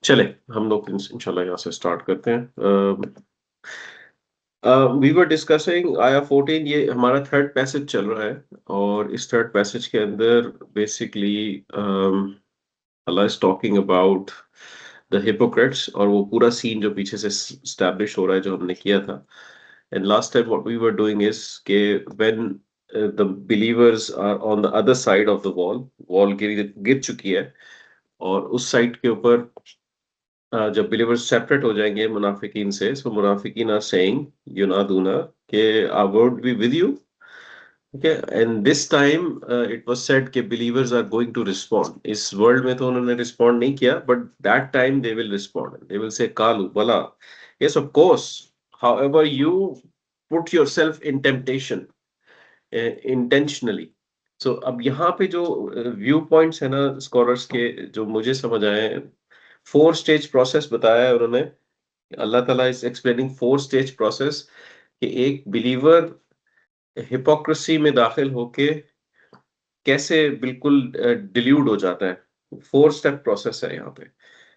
चले हम लोग इंशाल्लाह यहाँ से स्टार्ट करते हैं। वी वर डिस्कसिंग आया 14, ये हमारा थर्ड पैसेज चल रहा है और इस थर्ड पैसेज के अंदर basically Allah is talking about the Hippocrates और वो पूरा सीन जो पीछे से स्टैब्लिश हो रहा है जो हमने किया था। And last time what we were doing is के when the believers are on the other side of the wall, wall गिर चुकी है और उस साइड के ऊपर जब बिलीवर्स सेपरेट हो जाएंगे मुनाफिकीन से, सो मुनाफिकीन आर सेइंग युनादूना के I would be with you. Okay, and this time it was said कि believers are going to respond. इस वर्ल्ड में तो उन्होंने रिस्पॉन्ड नहीं किया, but that time they will respond, they will say कालू बला, yes of course, however you put yourself in temptation intentionally. So अब यहाँ पे जो व्यू पॉइंट्स है ना स्कॉलर्स के, जो मुझे समझ आए हैं, 4 स्टेज प्रोसेस बताया है उन्होंने। अल्लाह ताला इज एक्सप्लेनिंग 4 स्टेज प्रोसेस कि एक बिलीवर हिपोक्रेसी में दाखिल होके कैसे बिल्कुल डिल्यूड हो जाता है। 4 स्टेप प्रोसेस है यहाँ पे।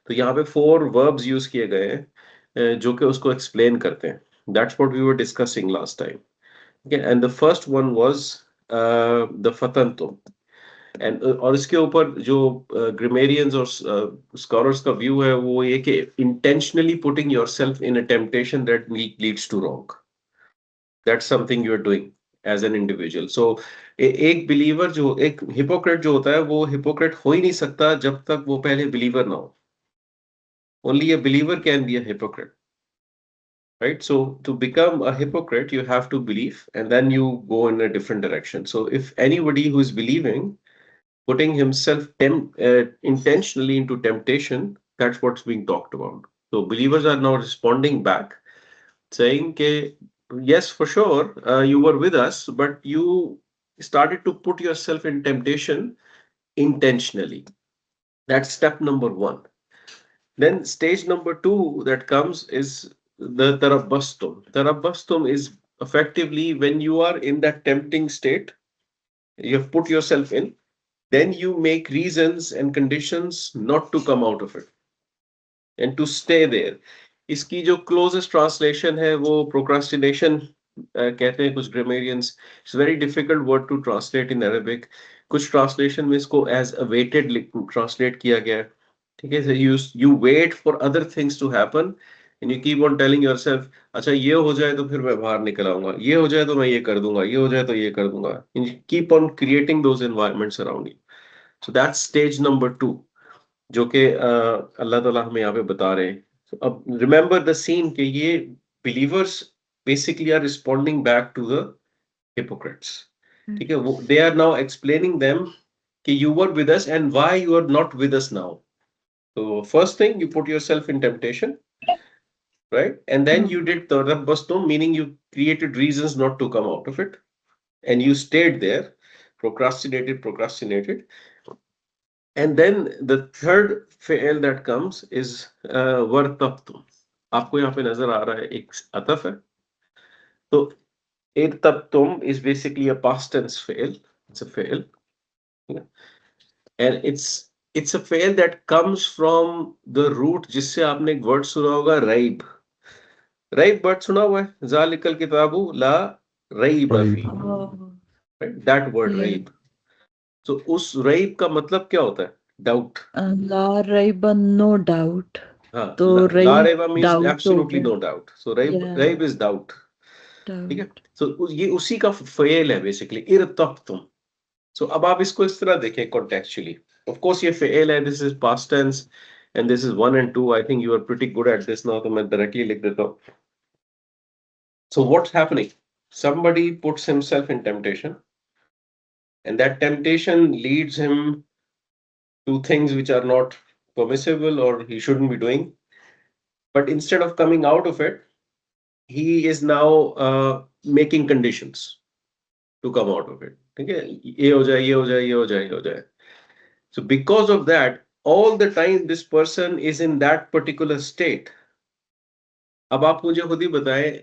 तो यहाँ पे 4 वर्ब्स यूज किए गए हैं जो कि उसको एक्सप्लेन करते हैं। That's what we were discussing last time. Okay, and the first one was the फतनतुम। एंड और इसके ऊपर जो ग्रामेरियंस और स्कॉलर्स का व्यू है वो ये कि intentionally putting yourself in a temptation that leads to wrong, that's something you are doing as an individual. So एक बिलीवर जो एक हिपोक्रेट जो होता है वो हिपोक्रेट हो ही नहीं सकता जब तक वो पहले बिलीवर ना हो। Only a believer can be a hypocrite, right? So to become a hypocrite you have to believe and then you go in a different direction. So if anybody who is believing putting himself intentionally into temptation, that's what's being talked about. So believers are now responding back, saying, "Okay, yes, for sure, you were with us, but you started to put yourself in temptation intentionally." That's step number one. Then stage number two that comes is the tarabbastum. Tarabbastum is effectively when you are in that tempting state, you have put yourself in, then you make reasons and conditions not to come out of it and to stay there. इसकी जो closest translation है वो procrastination कहते हैं कुछ grammarians. It's a very difficult word to translate in Arabic. कुछ translation में इसको as awaited translate किया गया है। ठीक है, so you wait for other things to happen and you keep on telling yourself, अच्छा ये हो जाए तो फिर मैं बाहर निकल आऊंगा, ये हो जाए तो मैं ये कर दूंगा, ये हो जाए तो ये कर दूंगा, and you keep on creating those environments around you. So that's stage number two, जो कि अल्लाह ताला हमें यहाँ पे बता रहे हैं। So, अब रिमेंबर द सीन कि ये believers basically are responding back to the hypocrites. ठीक है, वो they are now explaining them कि you were with us and why you are not with us now. So first thing, you put yourself in temptation, right? And then you did tarabbastum, meaning you created reasons not to come out of it, and you stayed there, procrastinated. And then the third fail that comes is vartabtum. आपको यहाँ पे नजर आ रहा है एक अतफ है, तो irtabtum is basically a past tense fail. It's a fail, and it's a fail that comes from the root जिससे आपने एक वर्ड सुना होगा raib. राइब वर्ड सुना हुआ है, जालिकल किताबु ला रईब फी, राइट? That word Yeah. रईब। सो उस रईब का मतलब क्या होता है? Doubt. La Raiba, no doubt. हाँ, तो ला रईब रईबा मींस डाउट हो एब्सोल्युटली गया। No doubt. सो रईब या रईब इज डाउट। ठीक है, डाउट। सो ये उसी का फेल है बेसिकली, इरतब्तुम। सो अब आप इसको इस तरह देखें कॉन्टेक्चुअली। ऑफ कोर्स ये फेल है, this is past tense and this is 1 and 2। I think you are pretty good at this now, तो मैं डायरेक्टली लिख देता हूं। So what's happening, somebody puts himself in temptation and that temptation leads him to things which are not permissible or he shouldn't be doing, but instead of coming out of it he is now making conditions to come out of it. Okay, ये हो जाए, ये हो जाए, ये हो जाए, ये हो जाए. So because of that, all the time this person is in that particular state. अब आप मुझे खुद ही बताएं,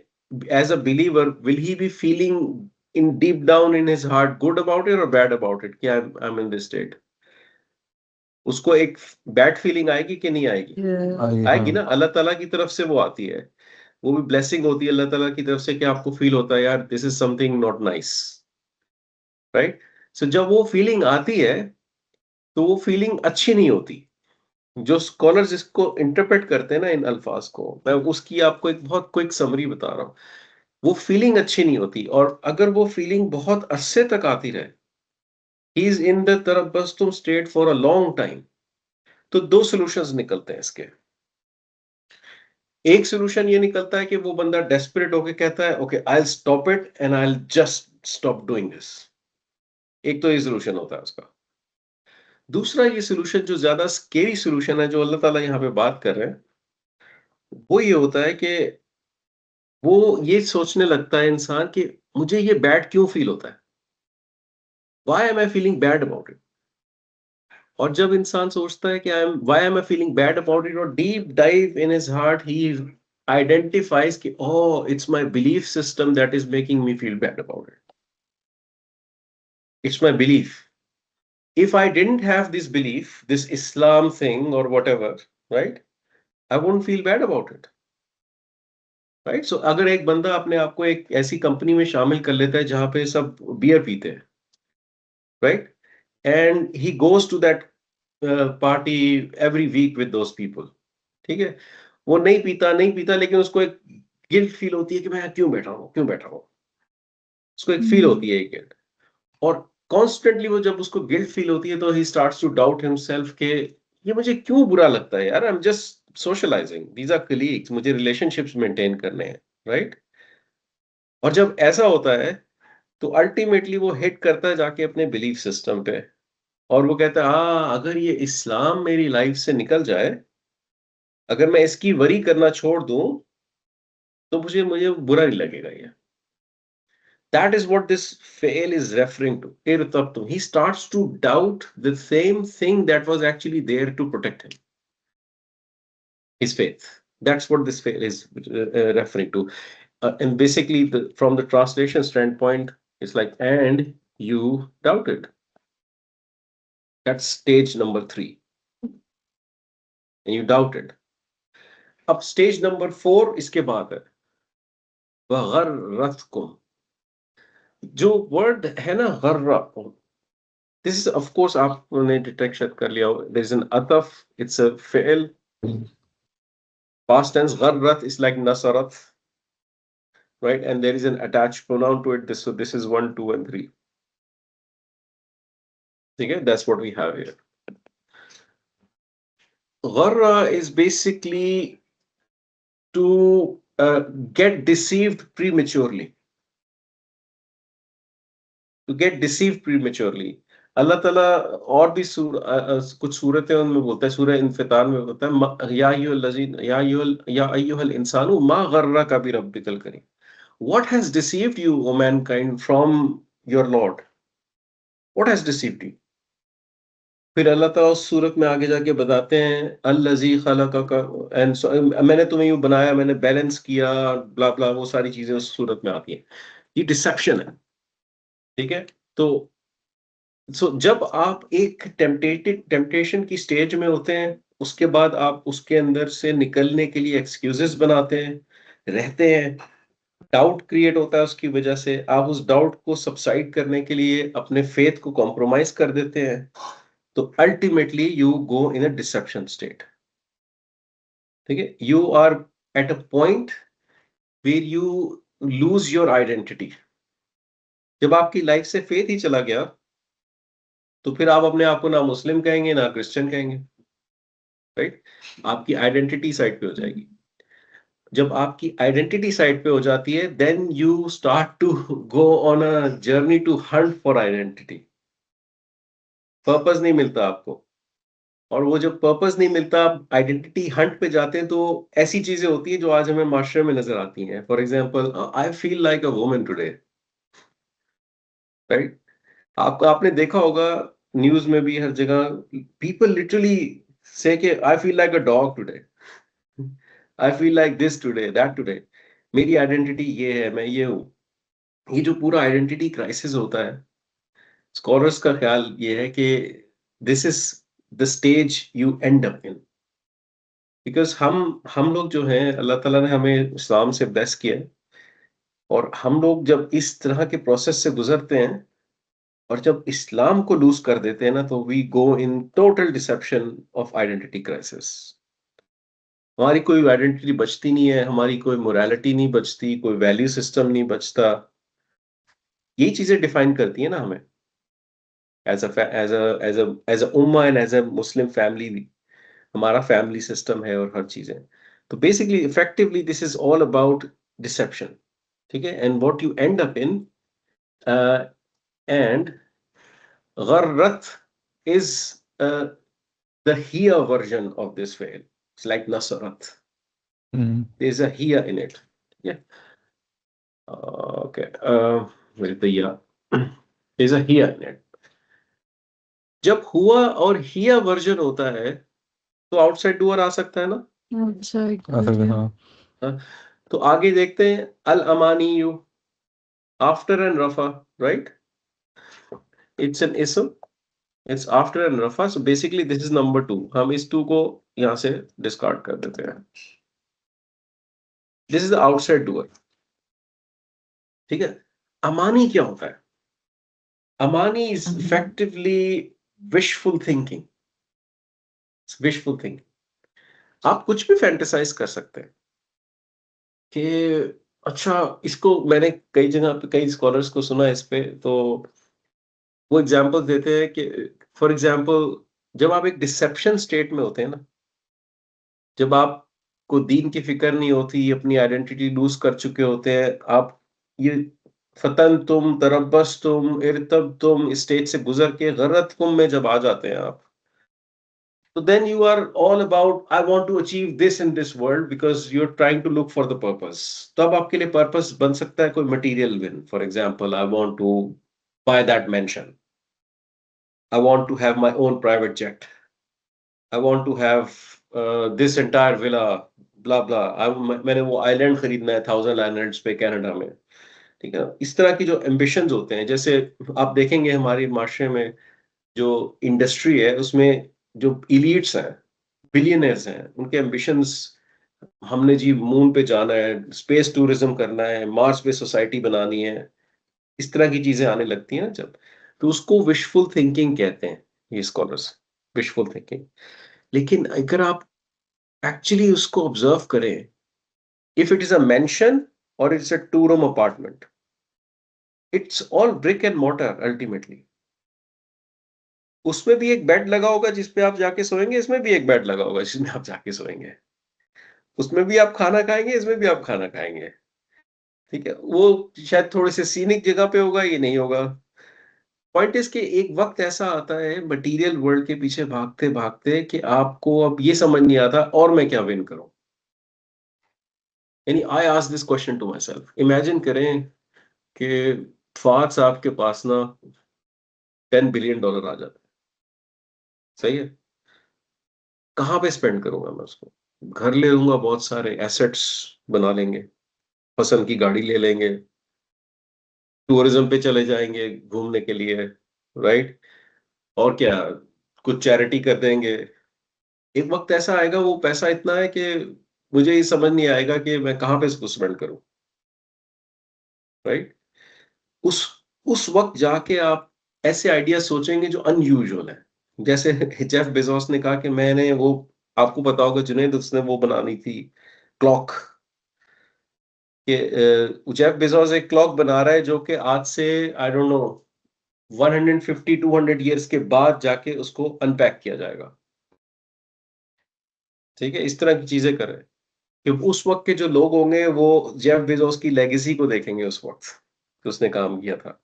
as a believer will he be feeling in deep down in his heart good about it or bad about it कि I'm in this state? उसको एक bad feeling आएगी कि नहीं आएगी? Yeah. आएगी ना, अल्लाह ताला की तरफ से वो आती है, वो भी ब्लेसिंग होती है अल्लाह ताला की तरफ से कि आपको फील होता है यार this is something not nice, right? So जब वो फीलिंग आती है तो वो फीलिंग अच्छी नहीं होती। जो स्कॉलर्स इसको इंटरप्रेट करते हैं ना इन अल्फाज को, मैं उसकी आपको एक बहुत क्विक समरी बता रहा हूँ। वो फीलिंग अच्छी नहीं होती, और अगर वो फीलिंग बहुत अरसे तक आती रहे, ही इज इन द तरबस्तुम state for a long time, तो दो सॉल्यूशंस निकलते हैं इसके। एक सॉल्यूशन ये निकलता है कि वो बंदा डेस्परेट होके कहता है okay I will stop it and I will just stop doing this. एक तो ये सॉल्यूशन होता है उसका। दूसरा ये सॉल्यूशन जो ज्यादा स्केरी सॉल्यूशन है, जो अल्लाह ताला यहाँ पे बात कर रहे हैं, वो ये होता है कि वो ये सोचने लगता है इंसान कि मुझे ये बैड क्यों फील होता है, why am I feeling bad about it. और जब इंसान सोचता है कि I am why am I feeling bad about it, और deep dive in his heart he identifies कि oh it's my belief system that is making me feel bad about it, it's my belief. if I didn't have this belief, this Islam thing or whatever, right, I wouldn't feel bad about it, right? So अगर एक बंदा अपने आप को एक ऐसी company में शामिल कर लेता है जहां पे सब बियर पीते हैं, right, and he goes to that party every week with those people, ठीक है, वो नहीं पीता लेकिन उसको एक गिल्ट फील होती है कि मैं क्यों बैठा हूँ, उसको एक फील होती है एक गिल्ट। और कॉन्स्टेंटली वो जब उसको गिल्ट फील होती है तो ही स्टार्ट्स टू डाउट हिमसेल्फ के ये मुझे क्यों बुरा लगता है यार, I am just socialising, these are colleagues, मुझे रिलेशनशिप्स मेंटेन करने हैं, राइट? और जब ऐसा होता है तो अल्टीमेटली वो हिट करता है जाके अपने बिलीफ सिस्टम पे, और वो कहता है हाँ अगर ये इस्लाम मेरी लाइफ से निकल जाए, अगर मैं इसकी वरी करना छोड़ दूं, तो मुझे मुझे बुरा नहीं लगेगा ये। That is what this fail is referring to. Irtabtum. He starts to doubt the same thing that was actually there to protect him, his faith. That's what this fail is referring to. And basically, from the translation standpoint, it's like, and you doubted. That's stage number 3. And you doubted. अब stage number 4 इसके बाद है, वगर्रतकुम। जो word है ना गर्रा, this is of course आपने detection कर लिया, there is an ataf, it's a fail, past tense. Gharrat is like nasarat, right? And there is an attached pronoun to it, this, so this is 1 2 and 3. Okay, that's what we have here. Gharra is basically to get deceived prematurely, to get deceived prematurely. अल्लाह ताला और भी कुछ सूरतें उनमें बोलता है, सूरह इन्फितार में होता है या अय्युहल इंसानु मा गर्रका बिरब्बिकल करीम, what has deceived you o mankind from your lord, what has deceived you। फिर अल्लाह ताला उस सूरत में आगे जाके बताते हैं अल्लज़ी खलक़का, एंड मैंने तुम्हें यूं बनाया, मैंने बैलेंस किया, ब्ला ब्ला, वो सारी चीजें उस सूरत में आती हैं। ये डिसेप्शन है, ठीक है? तो जब आप एक टेम्पटेशन की स्टेज में होते हैं, उसके बाद आप उसके अंदर से निकलने के लिए एक्सक्यूजेस बनाते हैं, रहते हैं, डाउट क्रिएट होता है, उसकी वजह से आप उस डाउट को सबसाइड करने के लिए अपने फेथ को कॉम्प्रोमाइज कर देते हैं, तो ultimately you go in a deception state, ठीक है? You are at a point where you lose your identity. जब आपकी लाइफ से फेथ ही चला गया, तो फिर आप अपने आप को ना मुस्लिम कहेंगे ना क्रिश्चियन कहेंगे, राइट? आपकी आइडेंटिटी साइड पे हो जाएगी। जब आपकी आइडेंटिटी साइड पे हो जाती है, then you start to go on a journey to hunt for identity. Purpose नहीं मिलता आपको, और वो जब पर्पस नहीं मिलता, आप आइडेंटिटी हंट पे जाते हैं, तो ऐसी चीजें होती है जो आज हमें माशरे में नजर आती हैं। For example, I feel like a woman today, right? आपको आपने देखा होगा न्यूज में भी, हर जगह पीपल लिटरली से कि I feel like a dog today, I feel like this today, that today. मेरी आइडेंटिटी ये है, मैं ये हूँ। ये जो पूरा आइडेंटिटी क्राइसिस होता है, स्कॉलर्स का ख्याल ये है कि this is the stage you end up in. Because हम लोग जो हैं, अल्लाह ताला ने हमें इस्लाम से ब्लेस किया है, और हम लोग जब इस तरह के प्रोसेस से गुजरते हैं और जब इस्लाम को लूज कर देते हैं ना, तो we go in total deception of identity crisis. हमारी कोई आइडेंटिटी बचती नहीं है, हमारी कोई मोरालिटी नहीं बचती, कोई वैल्यू सिस्टम नहीं बचता। यही चीजें डिफाइन करती है ना हमें एज अ उम्मा and as a Muslim family भी। हमारा फैमिली सिस्टम है और हर चीजें। तो basically effectively this is all about deception. ठीक है, and what you end up in, and गर्रत is the hiya version of this fail. It's like nasarat. There's a hiya in it. Yeah. Okay. Where's the ya? There's a hiya in it. जब हुआ और हिया version होता है तो outside doer आ सकता है ना। Outside. हाँ, तो आगे देखते हैं अल अमानी यू आफ्टर एन रफा, राइट? इट्स एन इसम, इट्स आफ्टर एन रफा, so basically this is number 2। हम इस 2 को यहां से डिस्कार्ड कर देते हैं। This is the outside doer. ठीक है, अमानी क्या होता है? अमानी is effectively wishful thinking. Wishful thinking, आप कुछ भी फैंटेसाइज कर सकते हैं कि अच्छा, इसको मैंने कई जगह पे कई स्कॉलर्स को सुना इस पे, तो वो एग्जांपल देते हैं कि फॉर एग्जांपल जब आप एक डिसेप्शन स्टेट में होते हैं ना, जब आपको दीन की फिक्र नहीं होती, अपनी आइडेंटिटी लूज कर चुके होते हैं आप, ये फतन तुम तरब्बस तुम इरतब तुम स्टेज से गुजर के गरत कुम में जब आ जाते हैं आप, तो then you are all about I want to achieve this in this world because you're trying to look for the purpose। तब आपके लिए पर्पस बन सकता है कोई material win. For example I want to buy that mansion, I want to have my own private jet, I want to have this entire villa, blah blah। मैंने वो island खरीदना है 1000 आइलैंड्स पे कनाडा में। ठीक है, इस तरह की जो एम्बिशंस होते हैं, जैसे आप देखेंगे हमारे माशरे में जो इंडस्ट्री है उसमें जो इलीट्स हैं, बिलियनर्स हैं, उनके एम्बिशंस, हमने जी मून पे जाना है, स्पेस टूरिज्म करना है, मार्स पे सोसाइटी बनानी है, इस तरह की चीजें आने लगती हैं ना जब, तो उसको विशफुल थिंकिंग कहते हैं ये स्कॉलर्स, विशफुल थिंकिंग। लेकिन अगर आप एक्चुअली उसको ऑब्जर्व करें, if it is a mansion और it's a 2 room apartment, it's all brick and mortar ultimately. उसमें भी एक बेड लगा होगा जिसपे आप जाके सोएंगे, इसमें भी एक बेड लगा होगा जिसमें आप जाके सोएंगे, उसमें भी आप खाना खाएंगे, इसमें भी आप खाना खाएंगे। ठीक है, वो शायद थोड़े से सीनिक जगह पे होगा, ये नहीं होगा। पॉइंट इज कि एक वक्त ऐसा आता है मटेरियल वर्ल्ड के पीछे भागते भागते कि आपको अब ये समझ नहीं आता और मैं क्या विन करूं। यानी I ask this question to myself, imagine करें कि फवाद साहब के पास ना $10 बिलियन आ जाता है, सही है, कहाँ पे स्पेंड करूंगा मैं उसको? घर ले लूंगा, बहुत सारे एसेट्स बना लेंगे, पसंद की गाड़ी ले लेंगे, टूरिज्म पे चले जाएंगे घूमने के लिए, राइट? और क्या, कुछ चैरिटी कर देंगे। एक वक्त ऐसा आएगा वो पैसा इतना है कि मुझे ये समझ नहीं आएगा कि मैं कहाँ पे इसको स्पेंड करूं, राइट? उस उस वक्त जाके आप ऐसे आइडिया सोचेंगे जो अनयूजुअल है। जैसे जेफ बेजोस ने कहा कि मैंने वो, आपको पता होगा जुनेद, उसने वो बनानी थी क्लॉक, कि जेफ बेजोस एक क्लॉक बना रहा है जो कि आज से आई डोंट नो 150-200 ईयर्स के बाद जाके उसको अनपैक किया जाएगा। ठीक है, इस तरह की चीजें कर रहे हैं कि उस वक्त के जो लोग होंगे वो जेफ बेजोस की लेगेसी को देखेंगे उस वक्त कि उसने काम किया था।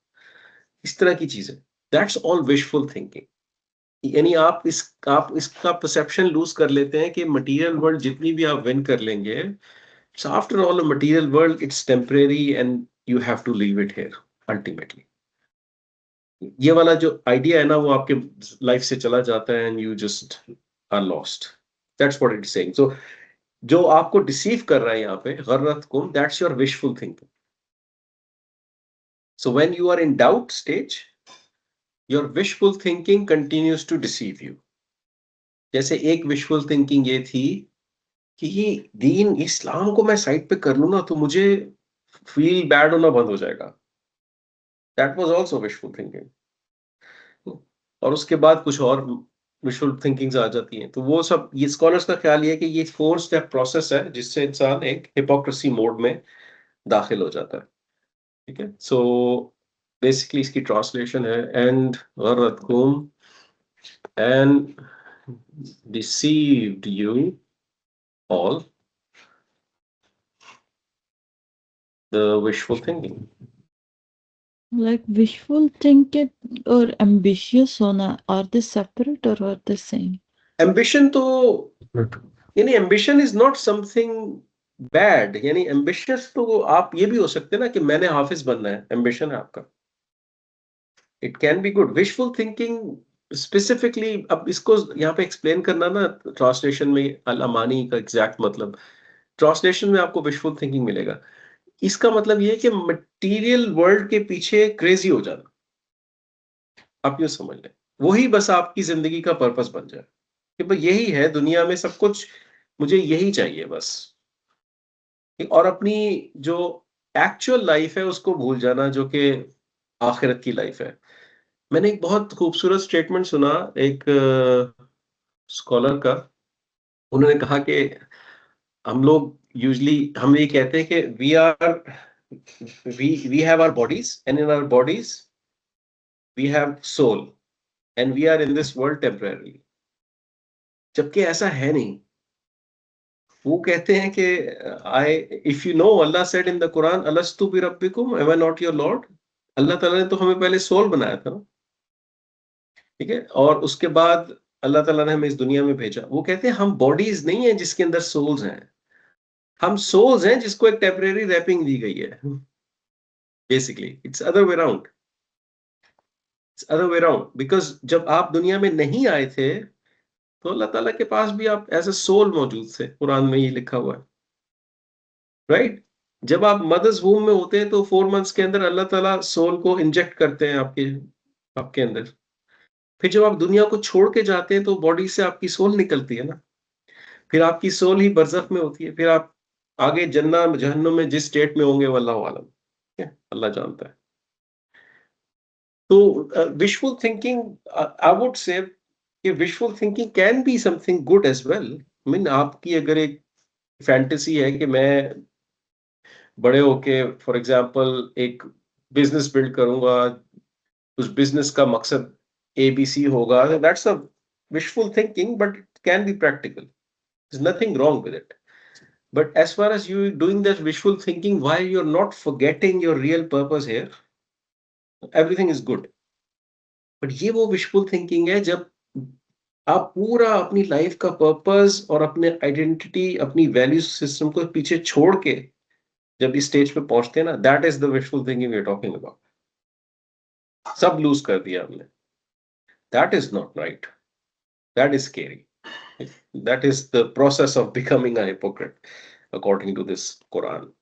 इस तरह की चीजें, दैट्स ऑल विशफुल थिंकिंग। यानी आप इसका परसेप्शन लूज कर लेते हैं कि मटेरियल वर्ल्ड जितनी भी आप विन कर लेंगे, after all material world it's temporary and you have to leave it here ultimately. ये वाला जो आइडिया है ना वो आपके लाइफ से चला जाता है and you just are lost. That's what it is saying. So जो आपको डिसीव कर रहा है यहाँ पे गर्रतकुम, that's your wishful thinking. So when you are in doubt stage, your wishful thinking continues to deceive you। जैसे एक विजुअल थिंकिंग ये थी कि ये दीन इस्लाम को मैं साइड पे कर लूँ ना तो मुझे फील बैड होना बंद हो जाएगा। That was also wishful thinking. और उसके बाद कुछ और विजुअल थिंकिंग्स आ जाती हैं। तो वो सब ये स्कॉलर्स का ख्याल ये है कि ये 4 स्टेप प्रोसेस है जिससे इंसान एक हिपोक्रेसी मोड में दाखिल हो जाता है। ठीक है? सो बेसिकली इसकी ट्रांसलेशन है and गर्रतकुम and deceived you all the wishful thinking. Like wishful thinking or ambitious होना, are they separate or are they same? Ambition तो यानी ambition is not something bad, यानी ambitious तो आप ये भी हो सकते हैं ना कि मैंने हाफिज बनना है, ambition है आपका। It can be good. Wishful thinking specifically अब इसको यहाँ पे एक्सप्लेन करना ना ट्रांसलेशन में अल-अमानी का एग्जैक्ट मतलब ट्रांसलेशन में आपको विशफुल थिंकिंग मिलेगा। इसका मतलब ये है कि मटेरियल वर्ल्ड के पीछे क्रेजी हो जाना। आप यूँ समझ लें। वही बस आपकी ज़िंदगी का पर्पस बन जाए, कि भाई यही है दुनिया में सब कुछ, मुझे यही चाहिए बस। और अपनी जो एक्चुअल लाइफ़ है उसको भूल जाना जो कि आखिरत की लाइफ़ है। मैंने एक बहुत खूबसूरत स्टेटमेंट सुना एक स्कॉलर का। उन्होंने कहा कि हम लोग यूजुअली हम ये कहते हैं कि we have our bodies and in our bodies we have soul and we are in this world temporary. जबकि ऐसा है नहीं। वो कहते हैं कि I if you know Allah said in the Quran अलस्तु बिरब्बिकुम am I not your lord. अल्लाह ताला ने तो हमें पहले सोल बनाया था ना, ठीक है? और उसके बाद अल्लाह ताला ने हमें इस दुनिया में भेजा। वो कहते हैं हम बॉडीज नहीं है जिसके अंदर सोल्स हैं, हम सोल्स हैं जिसको एक टेम्परेरी रैपिंग दी गई है। Basically it's other way round, it's other way round because जब आप दुनिया में नहीं आए थे तो अल्लाह ताला के पास भी आप एज अ सोल मौजूद थे, कुरान में ये लिखा हुआ है, राइट? जब आप मदर्स वूम में होते हैं तो 4 मंथ्स के अंदर अल्लाह ताला सोल को इंजेक्ट करते हैं आपके आपके अंदर। फिर जब आप दुनिया को छोड़ के जाते हैं तो बॉडी से आपकी सोल निकलती है ना, फिर आपकी सोल ही बरज़ख में होती है, फिर आप आगे जन्नत जहन्नुम में जिस स्टेट में होंगे वल्लाहु आलम, ठीक है? अल्लाह जानता है। तो wishful thinking I would say कि wishful thinking can be something good as well. I mean आपकी अगर एक फैंटेसी है कि मैं बड़े होके फॉर एग्जांपल एक बिजनेस बिल्ड करूंगा, उस बिजनेस का मकसद एबीसी होगा, that's a wishful thinking but it can be practical, there's nothing wrong with it. But as far as you doing that wishful thinking while you're not forgetting your real purpose here, everything is good. But ये वो wishful thinking है जब आप पूरा अपनी life का purpose और अपने आइडेंटिटी अपनी वैल्यू सिस्टम को पीछे छोड़ के जब इस स्टेज पे पहुंचते हैं ना, that is the wishful thinking we are talking about. सब लूज कर दिया हमने, that is not right, that is scary, that is the process of becoming a hypocrite according to this Quran.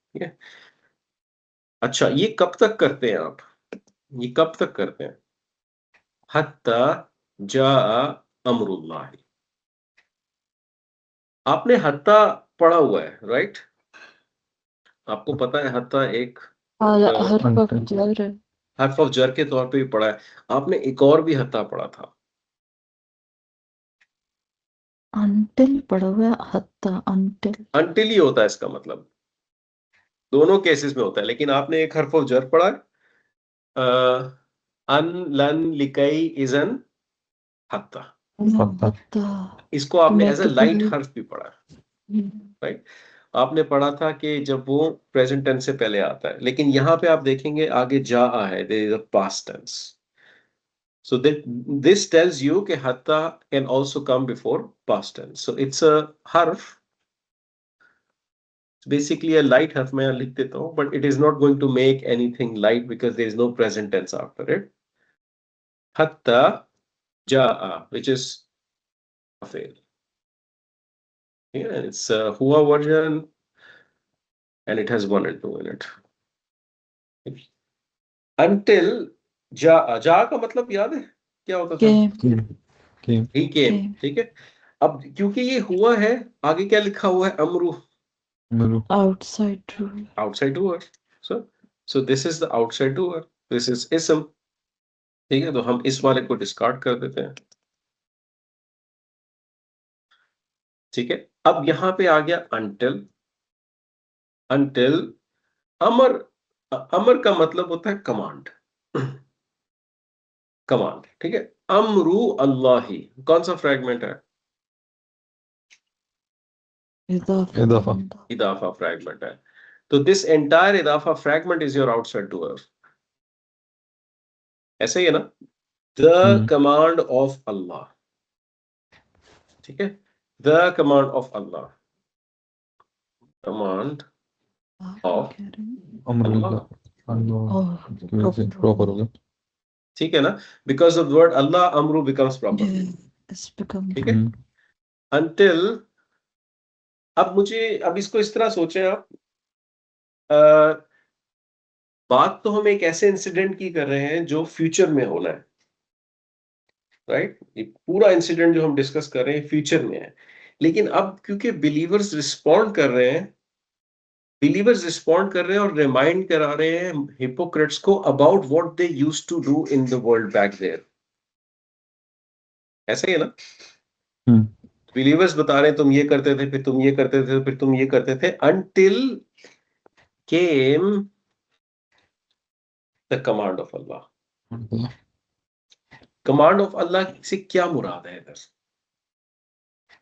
अच्छा, ये कब तक करते हैं आप? ये कब तक करते हैं? हत्ता जाअ अमरुल्लाह। आपने हत्ता पढ़ा हुआ है, राइट? आपको पता है हत्ता एक हर वक्त जर है। हर्फ ऑफ जर के तौर पे भी पढ़ा है। आपने एक और भी हत्ता पढ़ा था। until पढ़ा हुआ है, हत्ता until। अनटिल ही होता है इसका मतलब, दोनों केसेस में होता है, लेकिन आपने एक हर्फ ऑफ जर पढ़ा है। अन लन लिकई इजन हत्ता, हत्ता इसको तो आपने मैं एज अ तो लाइट पढ़ी। हर्फ भी पढ़ा है, राइट? आपने पढ़ा था कि जब वो प्रेजेंट टेंस से पहले आता है, लेकिन यहाँ पे आप देखेंगे आगे जा है, there is a past tense. So that this tells you कि hatta can also come before past tense. So it's a harf, it's basically a light harf मैं यहाँ लिख देता हूँ, but it is not going to make anything light because there is no present tense after it. Hatta jaa, which is a fail. Yeah, it's a हुआ version and it has one and two in it. Until jaa, jaa का मतलब याद है क्या होता था? के He came, के ठीक है? अब क्योंकि ये हुआ है, आगे क्या लिखा हुआ है? Amru, outside doer. outside doer. So this is the outside doer, this is ism. ठीक है, तो हम इस वाले को डिस्कार्ड कर देते हैं। ठीक है, अब यहां पे आ गया until। until अमर, अमर का मतलब होता है कमांड, कमांड। ठीक है, अमरू अल्लाही कौन सा फ्रैगमेंट है? इदाफा। इदाफा फ्रैगमेंट है। तो दिस एंटायर इदाफा fragment is your outside doer. ऐसे ही है ना? The command of Allah. ठीक है, the command of Allah, command of Allah. Proper हो गया। ठीक है ना? बिकॉज ऑफ वर्ड अल्लाह अमरू बिकम्स प्रॉपर। ठीक है, until। अब इसको इस तरह सोचें आप, बात तो हम एक ऐसे इंसिडेंट की कर रहे हैं जो फ्यूचर में होना है, राइट? ये पूरा इंसिडेंट जो हम डिस्कस कर रहे हैं फ्यूचर में है, लेकिन अब क्योंकि बिलीवर्स रिस्पॉन्ड कर रहे हैं, और रिमाइंड करा रहे हैं हिपोक्रेट्स को about what they used to do in the world back there. ऐसा ही है ना? बिलीवर्स बता रहे हैं तुम ये करते थे, फिर तुम ये करते थे, फिर तुम ये करते थे, until came the command of Allah। Command of Allah से क्या मुराद है इधर?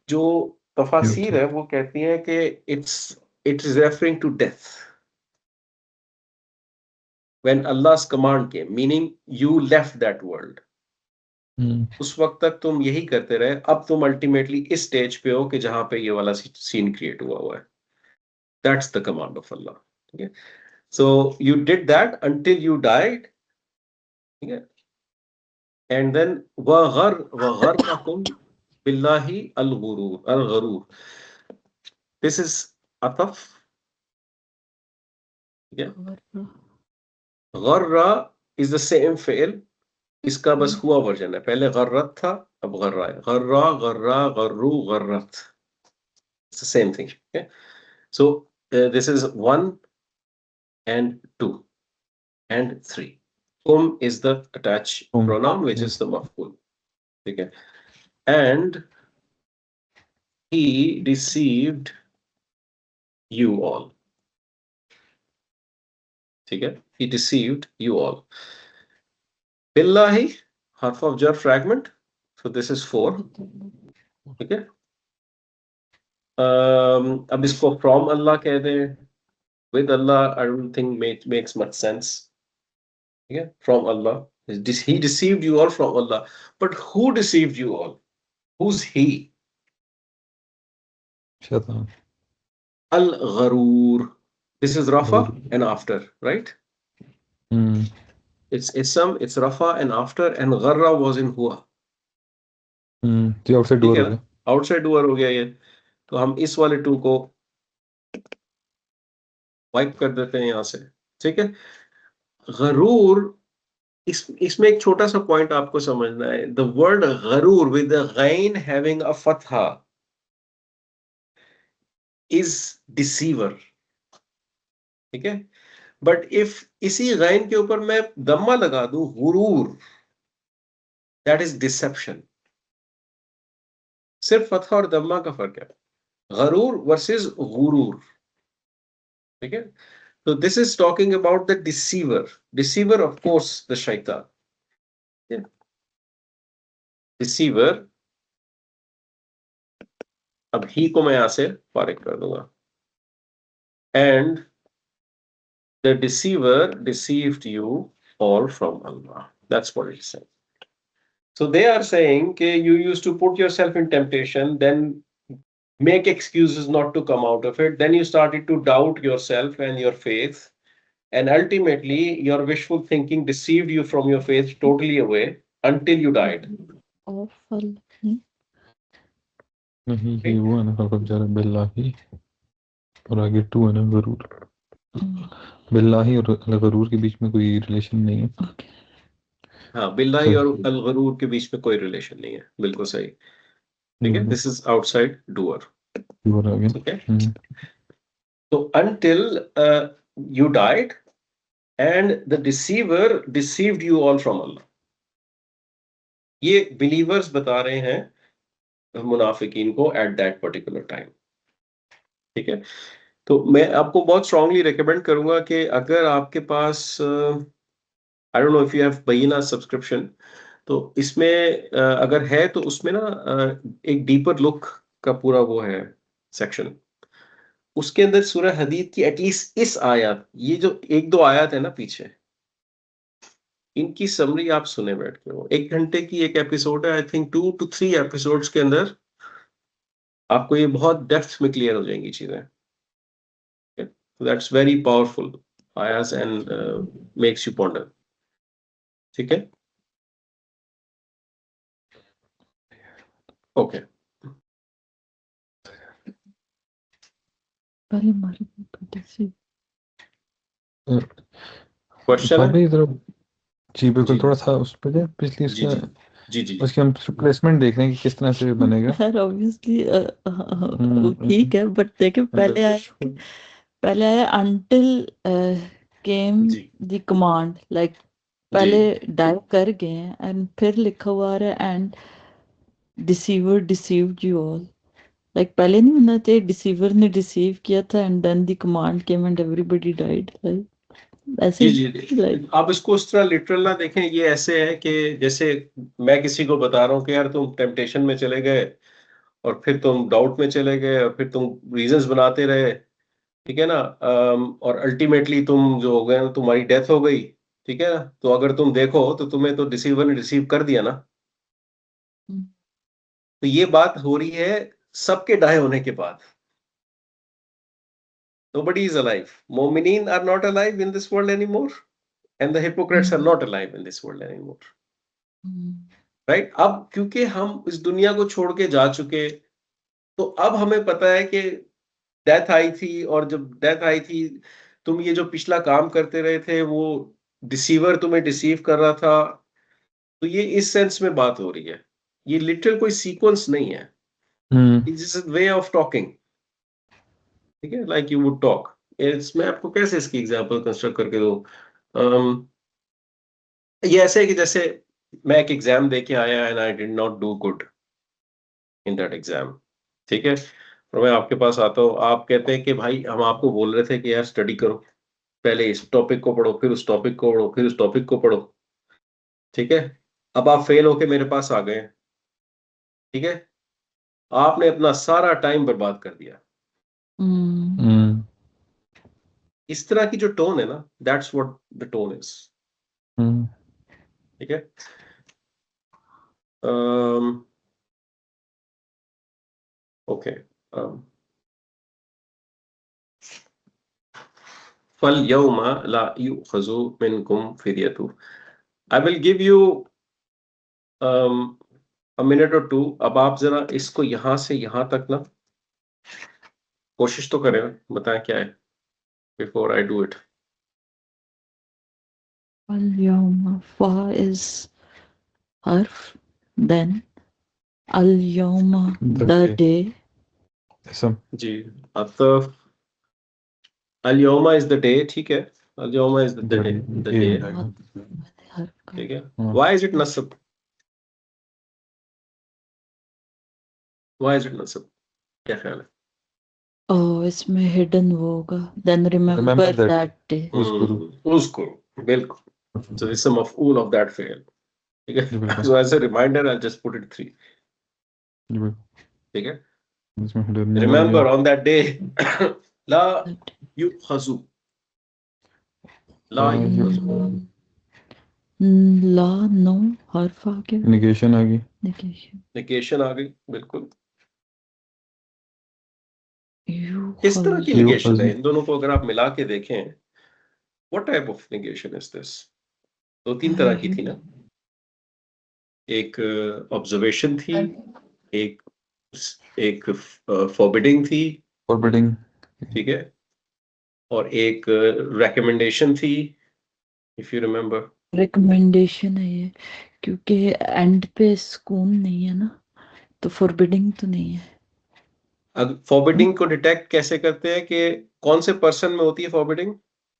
जो तफासीर है वो कहती है कि it is referring to death. When Allah's command came, meaning you left that world। उस वक्त तक तुम यही करते रहे, अब तुम अल्टीमेटली इस स्टेज पे हो कि जहां पे ये वाला सीन क्रिएट हुआ हुआ है। That's the command of Allah. ठीक है, so you did that until you died. ठीक है, एंड देन वगर्रकुम बिल्लाहि अल-गुरूर। This is अतफ। गर्रा इज द सेम फेल, इसका बस हुआ वर्जन है, पहले गर्रत था, अब गर्रा है। गर्रा, गर्रा, गर्रू, गर्रत, it's the same thing. Okay, so this is 1 and 2 and 3। is the attached pronoun which is the maf'ul। ठीक है, and he deceived you all। ठीक है, he deceived you all। billahi harf of jar fragment, so this is 4। ठीक है, अब इसको from Allah कह दें, with Allah I don't think makes much sense। ठीक है, from Allah, he deceived you all from Allah, but who deceived you all? Who's he? Shaitan। Al-Gharur, this is Rafa and after, right? It's ism, it's Rafa and after, and Gharra was in हुआ। तो outside door हो गया, outside door हो गया ये। तो हम इस वाले 2 को वाइप कर देते हैं यहां से। ठीक है, गरूर, इसमें एक छोटा सा पॉइंट आपको समझना है। द वर्ड गरूर विद द गैन हैविंग अ फतहा इज डिसीवर। ठीक है, बट इफ इसी गैन के ऊपर मैं दम्मा लगा दूं, गुरूर, दैट इज डिसेप्शन। सिर्फ फतहा और दम्मा का फर्क है, गरूर वर्सेस गुरूर। ठीक है, so this is talking about the deceiver of course the shaitan। yeah. deceiver, अब ही को मैं यहां से फारिग कर दूंगा, and the deceiver deceived you all from Allah। that's what it's saying। so they are saying that you used to put yourself in temptation, then make excuses not to come out of it, then you started to doubt yourself and your faith, and ultimately your wishful thinking deceived you from your faith totally away until you died। awful। नहीं ये वो है ना हरफ jar बिल्लाही, और आगे 2 है ना गरूर। बिल्लाही और अल-गरूर के बीच में कोई रिलेशन नहीं है। हाँ, बिल्लाही और अल-गरूर के बीच में कोई रिलेशन नहीं है, बिल्कुल सही। ठीक है, this is outside doer, doer आ गया। ठीक है। तो until you died and the deceiver deceived you all from Allah, ये बिलीवर्स बता रहे हैं मुनाफिकीन को एट दैट पर्टिकुलर टाइम, ठीक है। तो मैं आपको बहुत स्ट्रांगली रिकमेंड करूंगा कि अगर आपके पास I don't know if you have Bayyinah subscription, तो इसमें अगर है तो उसमें ना एक डीपर लुक का पूरा वो है सेक्शन, उसके अंदर सूरह हदीद की एटलीस्ट इस आयत, ये जो एक दो आयत है ना पीछे, इनकी समरी आप सुने बैठ के। वो 1 घंटे की एक एपिसोड है, आई थिंक 2 to 3 एपिसोड्स के अंदर आपको ये बहुत डेप्थ में क्लियर हो जाएंगी चीजें। दैट्स वेरी पावरफुल आयस एंड मेक्स यू पॉन्डर, ठीक है। ओके, पहले हमारे बेटे से क्वेश्चन है? भाभी इधर जी बिल्कुल, जी थोड़ा सा उस पर जाए पिछली जी इसका, जी जी जी उसकी हम प्लेसमेंट देख रहे हैं कि किस तरह से बनेगा। यार ऑब्वियसली ठीक है, बट देखिए पहले आया until came जी the command, like पहले डाइव कर गए हैं एंड फिर लिखा हुआ है and deceiver deceived you all, like पहले नहीं होना चाहिए deceiver ने deceive किया था and then the command came and everybody died, like ऐसे जी ही जी। like आप इसको उस तरह लिटरल ना देखें, ये ऐसे है कि जैसे मैं किसी को बता रहा हूँ कि यार तुम टेम्पटेशन में चले गए और फिर तुम डाउट में चले गए और फिर तुम रीजंस बनाते रहे, ठीक है ना, और अल्टीमेटली तुम जो हो गए, तुम्हारी डेथ हो गई, ठीक है ना। तो अगर तुम देखो तो तुम्हें तो डिसीवर ने रिसीव कर दिया ना। तो ये बात हो रही है सबके डाई होने के बाद। Nobody is alive. Mu'minin are not alive in this world anymore, and the hypocrites are not alive in this world anymore. Right? अब क्योंकि हम इस दुनिया को छोड़ के जा चुके, तो अब हमें पता है कि डेथ आई थी, और जब डेथ आई थी तुम ये जो पिछला काम करते रहे थे वो डिसीवर तुम्हें डिसीव कर रहा था। तो ये इस सेंस में बात हो रही है, ये लिटरल कोई सीक्वेंस नहीं है, it's just way of talking, ठीक है, लाइक यू वुड टॉक। मैं आपको कैसे इसकी एग्जांपल कंस्ट्रक्ट करके दूं? ये ऐसे है कि जैसे मैं एक एग्जाम दे के आया and I did not do good in that exam, ठीक है, और मैं आपके पास आता हूँ, आप कहते हैं कि भाई हम आपको बोल रहे थे कि यार स्टडी करो, पहले इस टॉपिक को पढ़ो, फिर उस टॉपिक को पढ़ो, फिर उस टॉपिक को पढ़ो, ठीक है। अब आप फेल होके मेरे पास आ गए, ठीक है, आपने अपना सारा टाइम बर्बाद कर दिया। इस तरह की जो टोन है ना, that's what the tone is, ठीक है। ओके, फल यौमा ला युखज़ु मिनकुम फिदियतु। I will give you a minute or two। अब आप जरा इसको यहां से यहां तक ना कोशिश तो करें, बताएं क्या है before I do it. al-yawma fa is harf, then al-yawma the day, जी अतफ अल-यौमा इज द डे, ठीक है, अल-यौमा इज द डे, harf का ठीक है। व्हाई इज इट नसब? व्हाई इज इट नसब? क्या ख्याल है? oh इसमें hidden वो होगा, then remember that day, उसको बिल्कुल, so this is a maf'ul of that fail, ठीक है। so as a reminder I'll just put it 3, ठीक है। Remember on that day ला युखज़ु, ला युखज़ु, ला नो हर्फ आ गया, नेगेशन आ गई, नेगेशन आ गई, बिल्कुल यू किस तरह की नेगेशन है इन दोनों को अगर आप मिला के देखें, what type of negation is this? 2-3 तरह की थी ना, एक ऑब्जर्वेशन थी, एक एक फॉरबिडिंग थी, ठीक है, और एक रिकमेंडेशन थी, इफ यू रिमेम्बर। रिकमेंडेशन है ये, क्योंकि एंड पे सुकून नहीं है ना, तो फॉरबिडिंग तो नहीं है। फॉरबिडिंग को डिटेक्ट कैसे करते हैं कि कौन से पर्सन में होती है फॉरबिडिंग?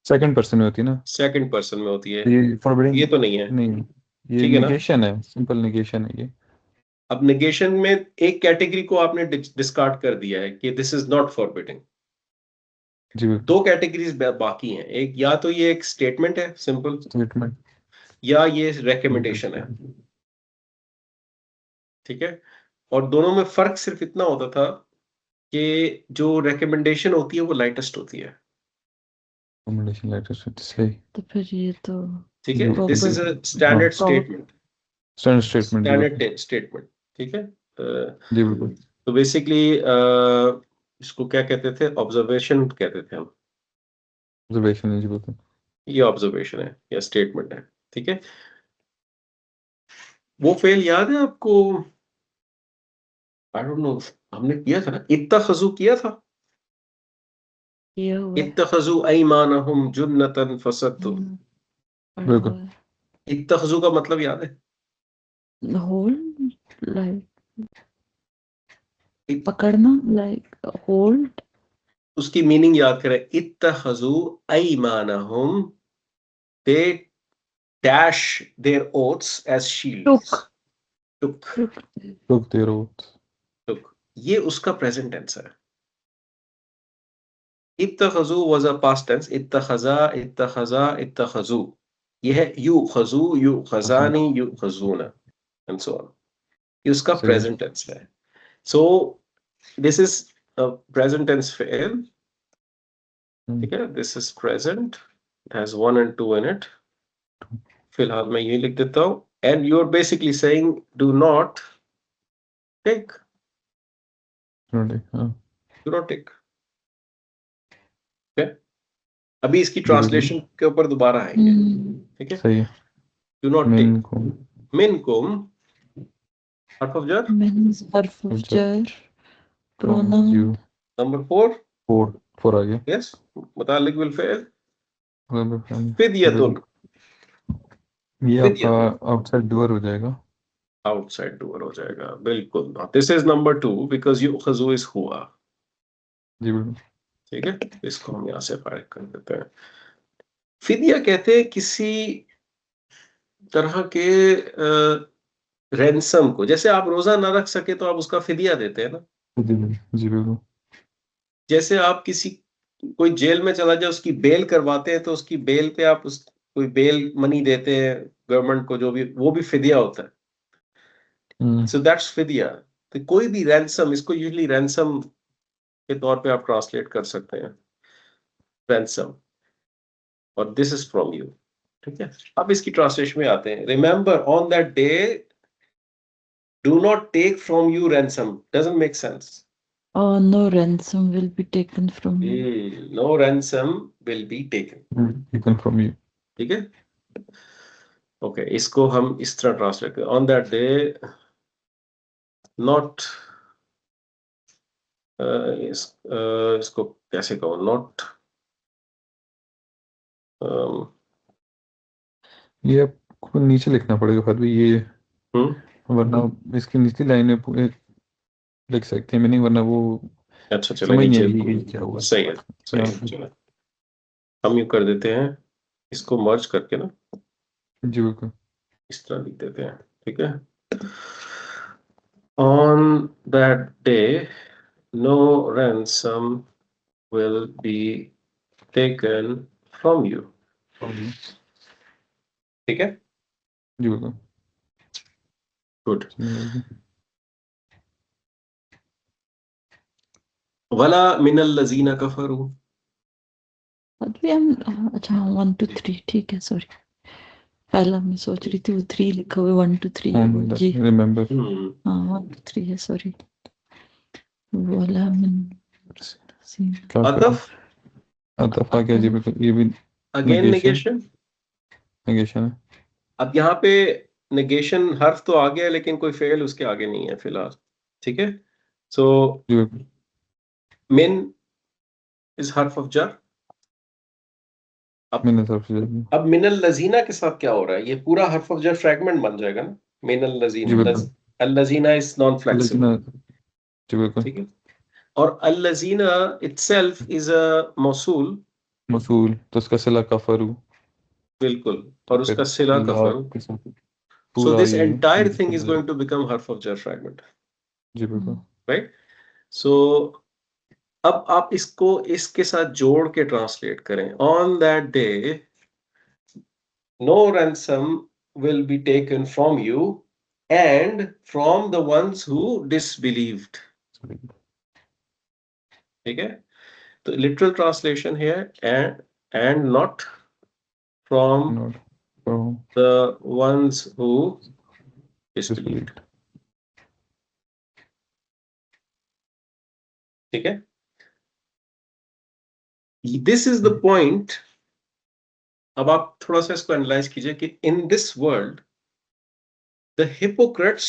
सेकंड पर्सन में होती है ना, सेकंड पर्सन में होती है। ये फॉरबिडिंग ये तो नहीं है, नहीं, ये ठीक है ना? निगेशन है, सिंपल निगेशन है ये। अब नेगेशन में एक कैटेगरी को आपने डिस्कार्ड कर दिया है कि दिस इज नॉट फॉरबिडिंग। जी बिल्कुल, दो कैटेगरीज बाकी हैं, एक या तो ये एक स्टेटमेंट है सिंपल, स्टेटमेंट, या ये रिकमेंडेशन है, ठीक है? और दोनों में फर्क सिर्फ इतना होता था कि जो रिकमेंडेशन होती है वो लाइटेस्ट होती है, रिकमेंडेशन लेटर सही, तो फिर ये तो ठीक है? जी, दिस इज अ हाँ, स्टैंडर्ड स्टेटमेंट, स्टैंडर्ड स्टेटमेंट, जी बिल्कुल, स्टैंडर्ड स्टेटमेंट, ठीक है? जी बिल्कुल, तो बेसिकली इसको क्या कहते थे? ऑब्जर्वेशन कहते थे हम। ऑब्जर्वेशन है, जी बिल्कुल। ये ऑब्जर्वेशन है या स्टेटमेंट है, ठीक है? वो फेल याद है आपको? आई डोंट नो, हमने किया था ना, इत्तखज़ू किया था। ये हुआ है। इत्तखज़ू अयमानहुम जुन्नतन फसद्दू। पढ़ा बिल्कुल। हुआ है। इत्तखज़ू का मतलब याद है? होल्ड, लाइक इत- पकड़ना, लाइक होल्ड। उसकी मीनिंग याद करें। इत्तखज़ू अयमानहुम, दे dash their oaths as shields. took took there oath, took ये उसका प्रेजेंट टेंस है। इत्तखज़ू was a past tense, इत्तखज़ा इत्तखज़ा इत्तखज़ू, ये है युखज़ू युखज़ानी युखज़ूना and so on, ये उसका सही है, प्रेजेंट टेंस है। so this is a present tense fail, ठीक है? this is present, it has 1 and 2 in it, फिलहाल मैं ये लिख देता हूं, and you're basically saying do not take, हाँ, do not take, okay? अभी इसकी जी बिल्कुल, ट्रांसलेशन के ऊपर दोबारा आएंगे, ठीक है? सही है। डू नॉट मेन टेक, को मिनकुम हर्फ ऑफ जर, मीन्स हर्फ ऑफ जर, जर, pronoun you, pronoun. Number 4, four आ गया, यस, मुतालिक बिल फेल, फिर फिदयतुन, ये आपका फिदयतुन आउटसाइड डूअर हो जाएगा, आउटसाइड डूअर हो जाएगा, बिल्कुल। दिस इज नंबर 2 बिकॉज युखज़ू इज हुआ, जी बिल्कुल, ठीक है? इसको हम यहां से फारिग कर देते हैं। फिदिया कहते हैं किसी तरह के रैंसम को, जैसे आप रोजा ना रख सके तो आप उसका फिदिया देते हैं ना। जी बिल्कुल, जैसे आप किसी, कोई जेल में चला जाए उसकी बेल करवाते हैं तो उसकी बेल पे आप उस कोई बेल मनी देते हैं गवर्नमेंट को, जो भी, वो भी फिदिया होता है। सो दैट्स फिदिया। तो कोई भी रैंसम, इसको यूजुअली रैंसम के तौर पे आप ट्रांसलेट कर सकते हैं, रैंसम, और दिस इज फ्रॉम यू, ठीक है? अब इसकी ट्रांसलेशन में आते हैं। Remember on that day do not take from you ransom, doesn't make sense. No ransom will be taken from you. No ransom will be taken, taken from you, ठीक है? Okay, इसको हम इस तरह ट्रांसलेट करें। ऑन दैट डे नॉट, इसको कैसे कहो? नॉट, ये आपको नीचे लिखना पड़ेगा फिर भी ये, वरना इसकी निचली लाइन में लिख सकते हैं मीनिंग, वरना वो अच्छा चलो समझ नहीं नीचे, आएगी कि क्या हुआ। सही है, सही है, चलो हम यू कर देते हैं, इसको मर्ज करके ना जी बिल्कुल, इस तरह लिख देते हैं, ठीक है? On that day no ransom will be taken from you, ठीक है? जी बिल्कुल, गुड। समझ आएगी। वला मिनल लजीना कफरू, अभी हम अच्छा 1 2 3 ठीक है, सॉरी। पहला मैं सोच रही थी वो 3 लिखा हुआ 1 2 3 जी। रिमेंबर, हाँ 1 2 3 है, सॉरी। वाला मिन क्या करें, अतफ, अतफा क्या, जी बिल्कुल, ये भी अगेन नेगेशन, नेगेशन। नेगेशन है, अब यहाँ पे नेगेशन हर्फ तो आ गया लेकिन कोई फेल उसके आगे नहीं है फिलहाल, ठीक है? सो जी बिल्कुल, मिन इज हर्फ ऑफ जर। अब मैंने तरफ से जाएगी, मिनल लजीना के साथ क्या हो रहा है? ये पूरा हर्फ ऑफ जर फ्रैगमेंट बन जाएगा ना, मिनल जी लजीना, बिल्कुल, अल्लज़ीना इज नॉन फ्लेक्सिबल, लजीना, जी बिल्कुल, ठीक है। और अल्लज़ीना इटसेल्फ इज अ मौसूल, मसूल, तो उसका सिला कफरू, बिल्कुल, तो और फिर उसका सिला ला कफर। के साथ So पूरा this ये entire thing is निकल going जाएगा। to become harf of jar fragment, जी बिल्कुल, right? So अब आप इसको इसके साथ जोड़ के ट्रांसलेट करें। On that day no ransom will be taken from you and from the ones who disbelieved, ठीक है। तो लिटरल ट्रांसलेशन है and not from not from the ones who disbelieved, डिसबिलीव्ड, ठीक है। This is the point. अब आप थोड़ा सा इसको एनालाइज कीजिए कि इन this world the Hippocrates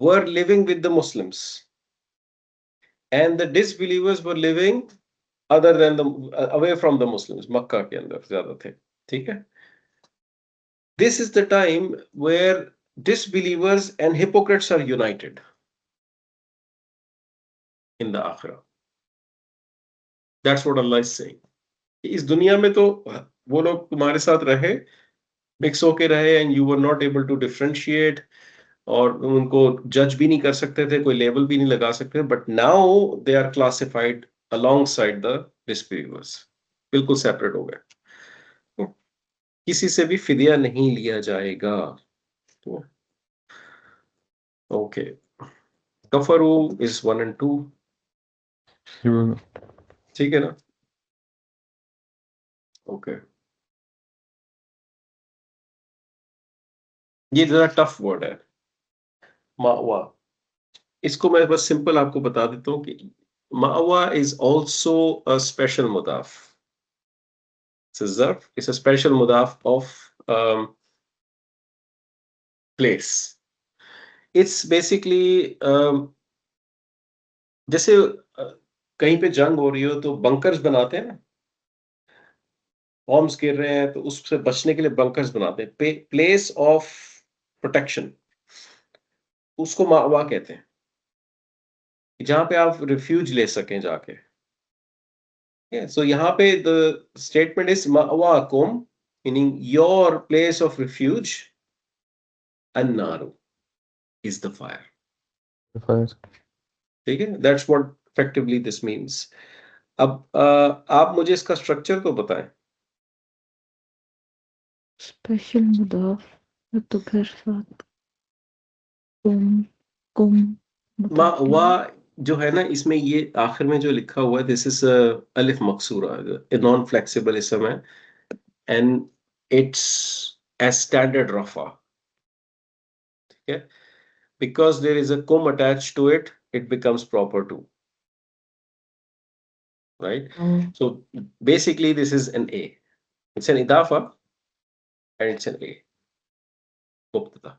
were living with the Muslims and the disbelievers were living other than the away from the Muslims, मक्का के अंदर ज्यादा थे, ठीक है। This is the time where disbelievers and hypocrites are united in the akhirah. That's what Allah is saying. इस दुनिया में तो वो लोग तुम्हारे साथ रहे, मिक्स होके रहे, and you were not able to differentiate, और उनको जज भी नहीं कर सकते थे, कोई लेबल भी नहीं लगा सकते, but now they are classified alongside the disbelievers, बिल्कुल सेपरेट हो गए, किसी से भी फिदिया नहीं लिया जाएगा। ओके, कफरू इज 1 and 2, जी बिल्कुल, ठीक है ना। ओके, ये जरा टफ वर्ड है, मावा। इसको मैं बस सिंपल आपको बता देता हूँ कि मावा इज ऑल्सो अ स्पेशल मुदाफ। Zarf is a special mudaf of place. It's basically जैसे कहीं पे जंग हो रही हो तो बंकर्स बनाते हैं ना, बॉम्ब्स गिर रहे हैं तो उससे बचने के लिए बंकर्स बनाते हैं, प्लेस ऑफ प्रोटेक्शन, उसको मावा कहते हैं, जहां पे आप रिफ्यूज ले सकें जाके। सो यहाँ पे द स्टेटमेंट इज मावाकुम, meaning your place of refuge, अन्नारु इज द फायर, फायर, ठीक है। That's what effectively this means. अब आप मुझे इसका स्ट्रक्चर तो बताएं। स्पेशल मुदाफ तो फिर साथ कुम कुम मुदाफ वा जो है ना, इसमें ये आखिर में जो लिखा हुआ है, दिस इज अलिफ मकसूरा, नॉन फ्लेक्सिबल इसम है, एंड इट्स एज स्टैंडर्ड रफा, ठीक है। बिकॉज देयर इज अ कुम attached to it, it becomes proper to, right. So basically this is an uh, it's an इदाफा एंड इट्स एन ए, मुब्तदा।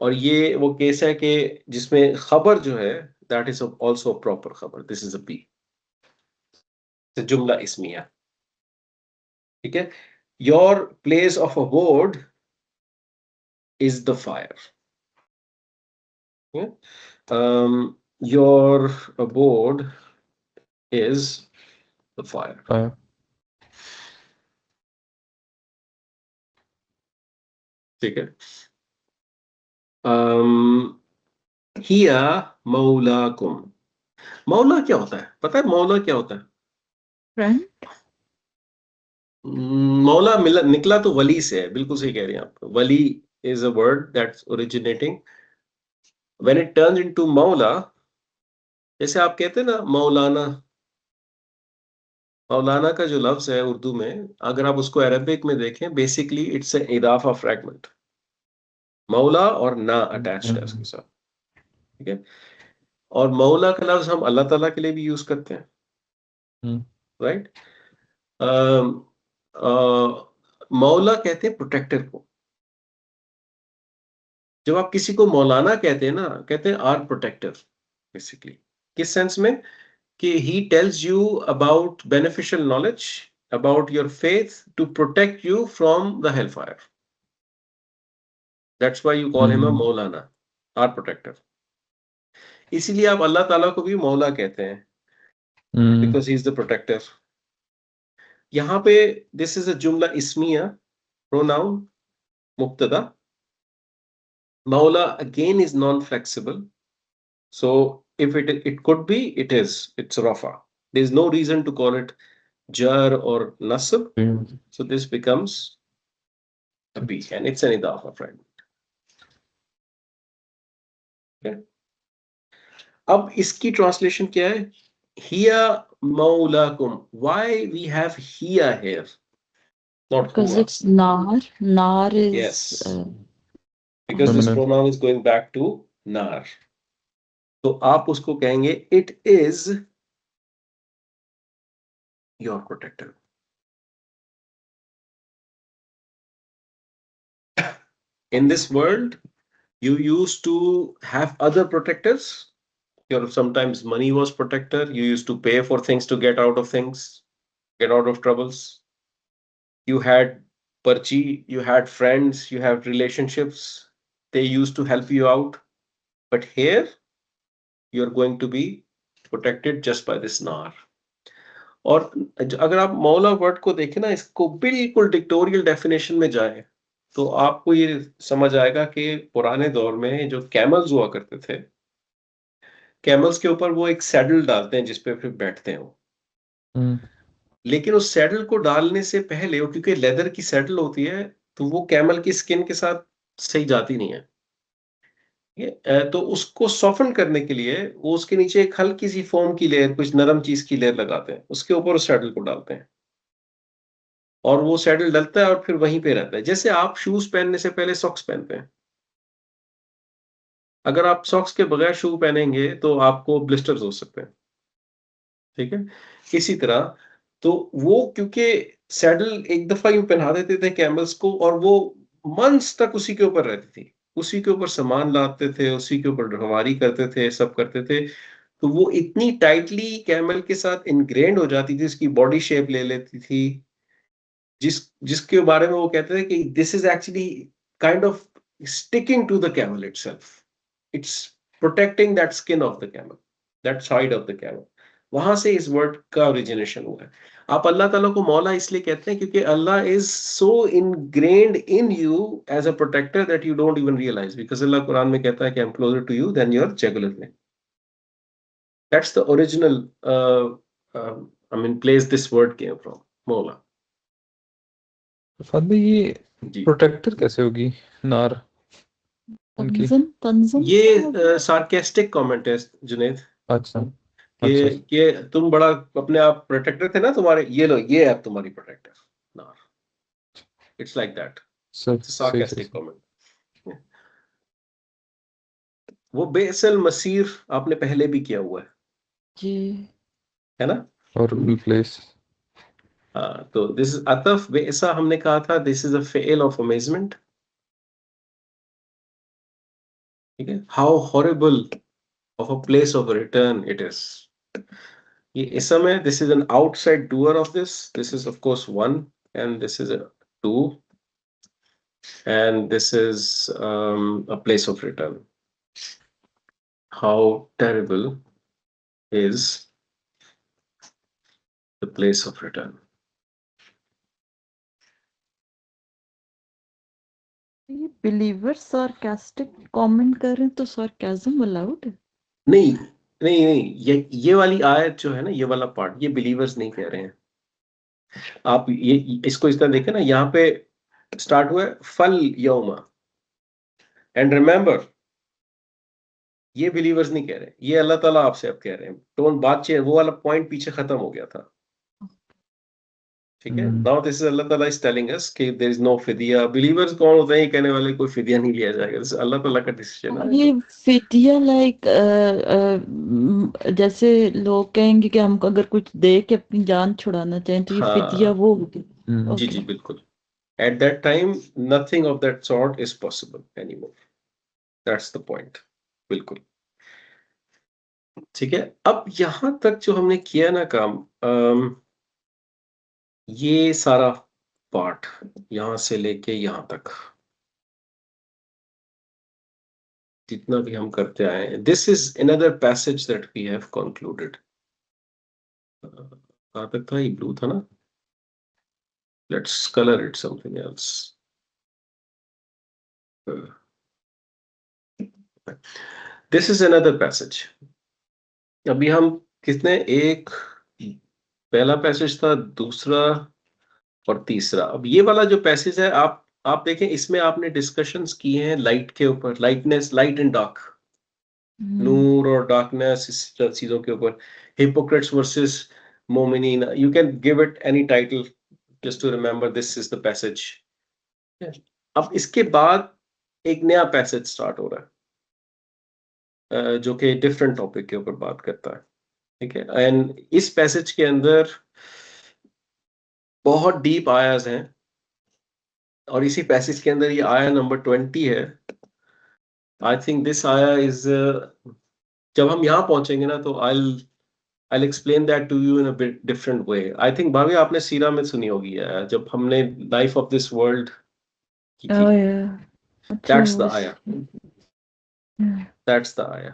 और ये वो केस है कि जिसमें खबर जो है दैट इज आल्सो प्रॉपर खबर, दिस इज अ बी, जुमला इस्मिया, ठीक है। Your place of abode is the fire, your abode is the fire, fire, ठीक है। हिया मौलाकुम, मौला क्या होता है पता है? मौला क्या होता है? फ्रेंड मौला मिला निकला तो वली से है, बिल्कुल सही कह रहे हैं आप। वली is a word that's originating when it turns into मौला, जैसे आप कहते हैं ना मौलाना, मौलाना का जो लफ्ज है उर्दू में, अगर आप उसको अरबिक में देखें, बेसिकली इट्स ए इदाफा फ्रैगमेंट, मौला और ना अटैच्ड है उसके साथ, ठीक है। और मौला का लफ्ज हम अल्लाह ताला के लिए भी यूज करते हैं, राइट। मौला कहते हैं प्रोटेक्टर को। जब आप किसी को मौलाना कहते हैं ना, कहते हैं आर प्रोटेक्टर, बेसिकली किस सेंस में कि he tells you about beneficial knowledge about your faith to protect you from the hell fire, that's why you call him a maulana, our protector. इसीलिए आप अल्लाह ताला को भी मौला कहते हैं, because he is the protector. यहाँ पे दिस इज अ जुमला इस्मिया, प्रोनाउन, मुब्तदा। मौला again is non flexible, so if it could be, it's rafa. There is no reason to call it jar or nasb, so this becomes a b and it's an idafa, friend. Okay, अब इसकी translation क्या है? हिया मौलाकुम। why we have hiya here, not because huwa? it's nar. Nar is Yes, because this pronoun is going back to nar, तो आप उसको कहेंगे it is your protector. In this world you used to have other protectors. Your sometimes money was protector. You used to pay for things to get out of things, get out of troubles. You had parchi, you had friends, you had relationships. They used to help you out. But here you're going to be protected just by this nar. और अगर आप मौला word को देखें ना, इसको बिल्कुल dictatorial definition में जाए तो आपको ये समझ आएगा कि पुराने दौर में जो कैमल्स हुआ करते थे, कैमल्स के ऊपर वो एक सैडल डालते हैं जिसपे फिर बैठते हैं वो। लेकिन उस सैडल को डालने से पहले, वो क्योंकि लेदर की सैडल होती है, तो वो कैमल की स्किन के साथ सही जाती नहीं है। तो उसको सॉफ्टन करने के लिए वो उसके नीचे एक हल्की सी फोम की लेयर, कुछ नरम चीज की लेयर लगाते हैं, उसके ऊपर उस सैडल को डालते हैं और वो सैडल डलता है और फिर वहीं पे रहता है। जैसे आप शूज पहनने से पहले सॉक्स पहनते हैं, अगर आप सॉक्स के बगैर शू पहनेंगे तो आपको ब्लिस्टर्स हो सकते हैं, ठीक है? इसी तरह तो वो क्योंकि सैडल एक दफा यूं पहना देते थे कैमल्स को और वो मंथ्स तक उसी के ऊपर रहती थी, उसी के ऊपर सामान लाते थे, उसी के ऊपर ढवारी करते थे, सब करते थे। तो वो इतनी टाइटली कैमल के साथ इनग्रेन्ड हो जाती थी, उसकी बॉडी शेप ले लेती थी, जिसके बारे में वो कहते थे कि this is actually kind of sticking to the camel itself, it's protecting that skin of the camel, that side of the camel. वहां से इस वर्ड का ओरिजिनेशन हुआ है। आप अल्लाह ताला को मौला इसलिए कहते हैं क्योंकि Allah is so ingrained in you as a protector that you don't even realise, because Allah Quran में कहता है कि I am closer to you than your jugular vein. That's the original I mean place this word came from, मौला। Father ये जी, protector कैसे होगी नार उनकी? तंजन ये सार्केस्टिक कमेंट है जुनेद, अच्छा अच्छा कि तुम बड़ा अपने आप प्रोटेक्टर थे ना तुम्हारे, ये लो ये है तुम्हारी प्रोटेक्टर नार। इट्स लाइक दैट, सही सार्केस्टिक सही कमेंट। वो बेसल मसीर आपने पहले भी किया हुआ जी। है ना? और प्लेस हाँ, तो दिस इज अतफ बेसा, हमने कहा था this is a fail of amazement, ठीक है? How horrible of a place of return it is. ये इस समय this is an outside doer of this is of course one and this is a two and this is a place of return. How terrible is the place of return? ये believer sarcastic comment कर रहे हैं तो sarcasm allowed है? नहीं नहीं नहीं, ये वाली आयत जो है ना, ये वाला पार्ट, ये बिलीवर्स नहीं कह रहे हैं। आप ये इसको इस तरह देखें ना, यहाँ पे स्टार्ट हुआ है फल यौमा, एंड रिमेंबर, ये बिलीवर्स नहीं कह रहे, ये अल्लाह ताला आपसे अब कह रहे हैं। टोन बात चेंज, वो वाला पॉइंट पीछे खत्म हो गया था, ठीक है? नाउ दिस इज अल्लाह ताला इज टेलिंग अस कि देयर इज नो फिदिया। बिलीवर्स कौन होते हैं ये कहने वाले? कोई फिदिया नहीं लिया जाएगा, दिस अल्लाह ताला का डिसीजन है। ये फिदिया लाइक जैसे लोग कहेंगे कि हमको अगर कुछ दे के अपनी जान छुड़ाना चाहें तो ये फिदिया हाँ वो होगी। जी जी बिल्कुल। At that time, nothing of that sort is possible anymore. That's the point. बिल्कुल ठीक है। अब यहां तक जो हमने किया ना काम, ये सारा पार्ट यहां से लेके यहां तक, जितना भी हम करते आए हैं, this is another passage that we have concluded. कहाँ तक था? ये ब्लू था ना? Let's colour it something else. This is another passage. अभी हम कितने, एक पहला पैसेज था, दूसरा और तीसरा। अब ये वाला जो पैसेज है, आप देखें, इसमें आपने डिस्कशंस की हैं लाइट के ऊपर, लाइटनेस, लाइट एंड डार्क, नूर और डार्कनेस, इस चीजों के ऊपर, हिपोक्रेट्स वर्सेस मोमिनीन। You can give it any title just to remember this is the passage. अब इसके बाद एक नया पैसेज स्टार्ट हो रहा है, जो कि डिफरेंट टॉपिक के ऊपर बात करता है। ठीक है, एंड इस पैसेज के अंदर बहुत डीप आयाज हैं, और इसी पैसेज के अंदर ये आया नंबर 20 है। आई थिंक दिस आया इज, जब हम यहाँ पहुंचेंगे ना, तो I'll explain that to you in a bit different way. I think भाभी आपने सीरा में सुनी होगी, जब हमने लाइफ ऑफ दिस वर्ल्ड की थी। Oh yeah. That's the was आया, yeah. that's the आया,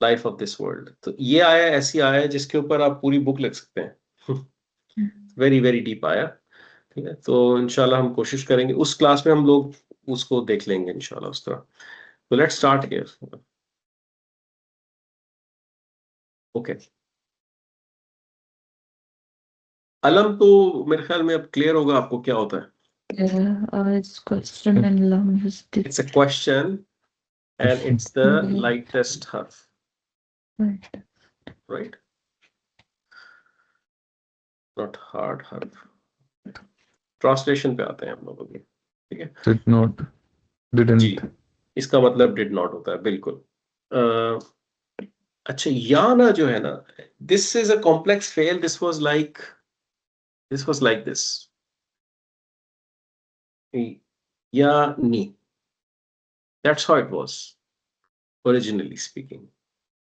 लाइफ ऑफ दिस वर्ल्ड। तो ये आया ऐसी आया है जिसके ऊपर आप पूरी बुक लिख सकते हैं। वेरी वेरी डीप आया। ठीक है, तो इंशाल्लाह हम कोशिश करेंगे उस क्लास में हम लोग उसको देख लेंगे इंशाल्लाह उस तरह। तो लेट्स स्टार्ट हियर। ओके, अलम तो मेरे ख्याल में अब क्लियर होगा आपको क्या होता है। Yeah, it's question and lam is It's a question and it's the lightest harf, right. right? Not hard harf. Translation पे आते हैं हम लोग अभी। ठीक है Did not, जी, didn't. इसका मतलब डिड नॉट होता है, बिल्कुल। अच्छा, याना जो है ना, दिस इज अ कॉम्प्लेक्स फेल। दिस वाज लाइक दिस, या नी, that's how it was originally speaking.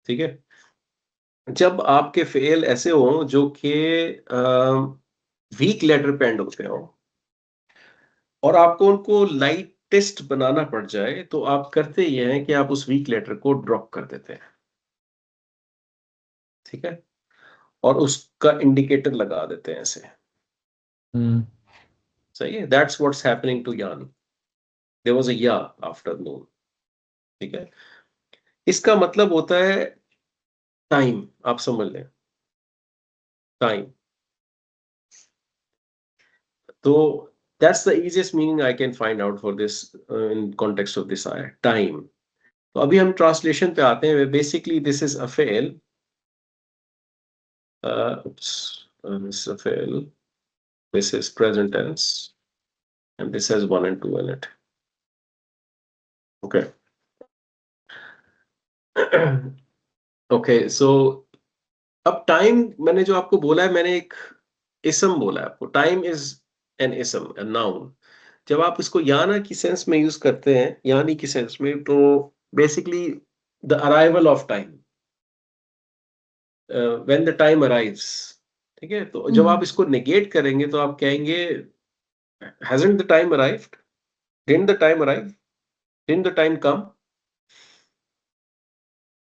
ठीक है, जब आपके फेल ऐसे हो जो कि वीक लेटर पे एंड होते हो, और आपको उनको लाइटेस्ट बनाना पड़ जाए, तो आप करते ये हैं कि आप उस वीक लेटर को ड्रॉप कर देते हैं। ठीक है, और उसका इंडिकेटर लगा देते हैं ऐसे। Hmm. सही है, दैट्स व्हाट्स हैपनिंग टू यान। देयर वाज अ या आफ्टर नून। ठीक है, इसका मतलब होता है टाइम, आप समझ लें, टाइम। तो that's the easiest meaning I can find out for this in context of this आया, टाइम। तो अभी हम ट्रांसलेशन पे आते हैं। Basically this is a fail, this is a fail, this is present tense, and this has 1 and 2 in it. Okay. Okay, so अब time, मैंने जो आपको बोला है, मैंने एक इसम बोला है आपको। टाइम इज एन इसम, ए नाउन। जब आप इसको याना की सेंस में यूज करते हैं, यानी की सेंस में, तो basically the arrival of time, when the time arrives. ठीक है, तो जब आप इसको नेगेट करेंगे तो आप कहेंगे hasn't the time arrived, didn't the time arrive, didn't the time come।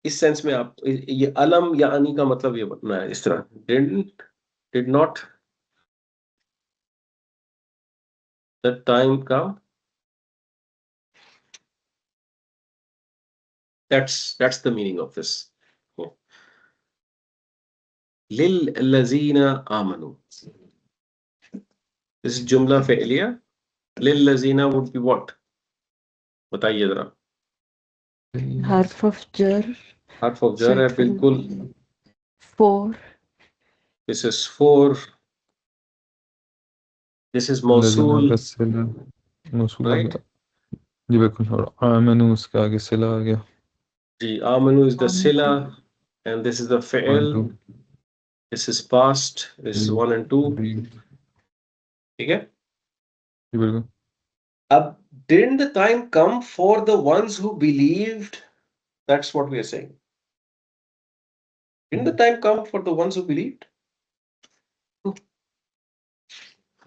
इस सेंस में आप ये अलम या अनी का मतलब ये बनना है इस तरह, did not the time come। that's the meaning of this। लिल लजीना आमनु, this is जुमला फेलिया। लिल लजीना would be what, बताइए जरा। Harf of jar. हर्फ ऑफ जर है, So it will बिल्कुल। be 4. this is for, this is लजीना मौसूल, का सिला, मौसूल राइट। जी बिल्कुल। और आमनु उसके आगे सिला आ गया। जी, आमनु is the sila, Amantu. and this is the 1 fi'l, 2 this is past, this is 1 and 2। ठीक है, जी बिल्कुल। अब didn't the time come for the ones who believed, that's what we are saying। didn't the time come for the ones who believed,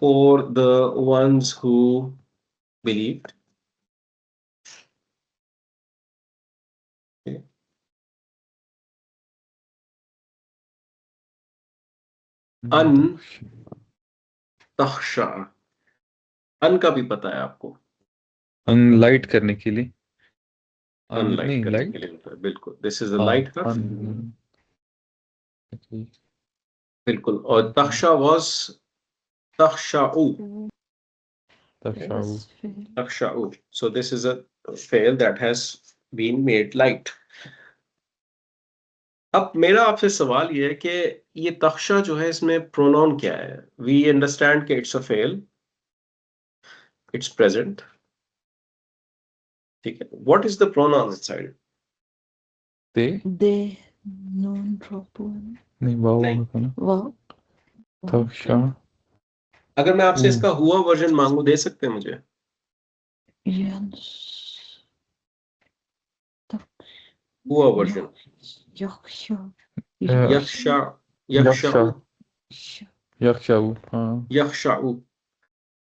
for the ones who believed। अन तख्शा, अन का भी पता है आपको, unlit करने के लिए, अनलाइट नहीं करने के लाइट, लिए होता है, बिल्कुल, दिस इज अ हाँ लाइट का, बिल्कुल। और तख्शा वाज तख्शाउ, Yes, fail. तख्शाउ, so this is a fail that has been made light. अब मेरा आपसे सवाल ये है कि ये तख्शा जो है इसमें प्रोनाउन क्या है? वी अंडरस्टैंड कि it's a fail, it's present, ठीक है। What is the pronoun inside? They, They, noon drop one. नहीं वाव नहीं, होगा ना, Wow. तख्शा, अगर मैं आपसे इसका हुआ वर्जन मांगू, दे सकते हैं मुझे? Yes. हुआ वर्जन, Yaksha. यख्शा, यक्षा, यख्शाउ, यक्षाऊ, हाँ यख्शाउ।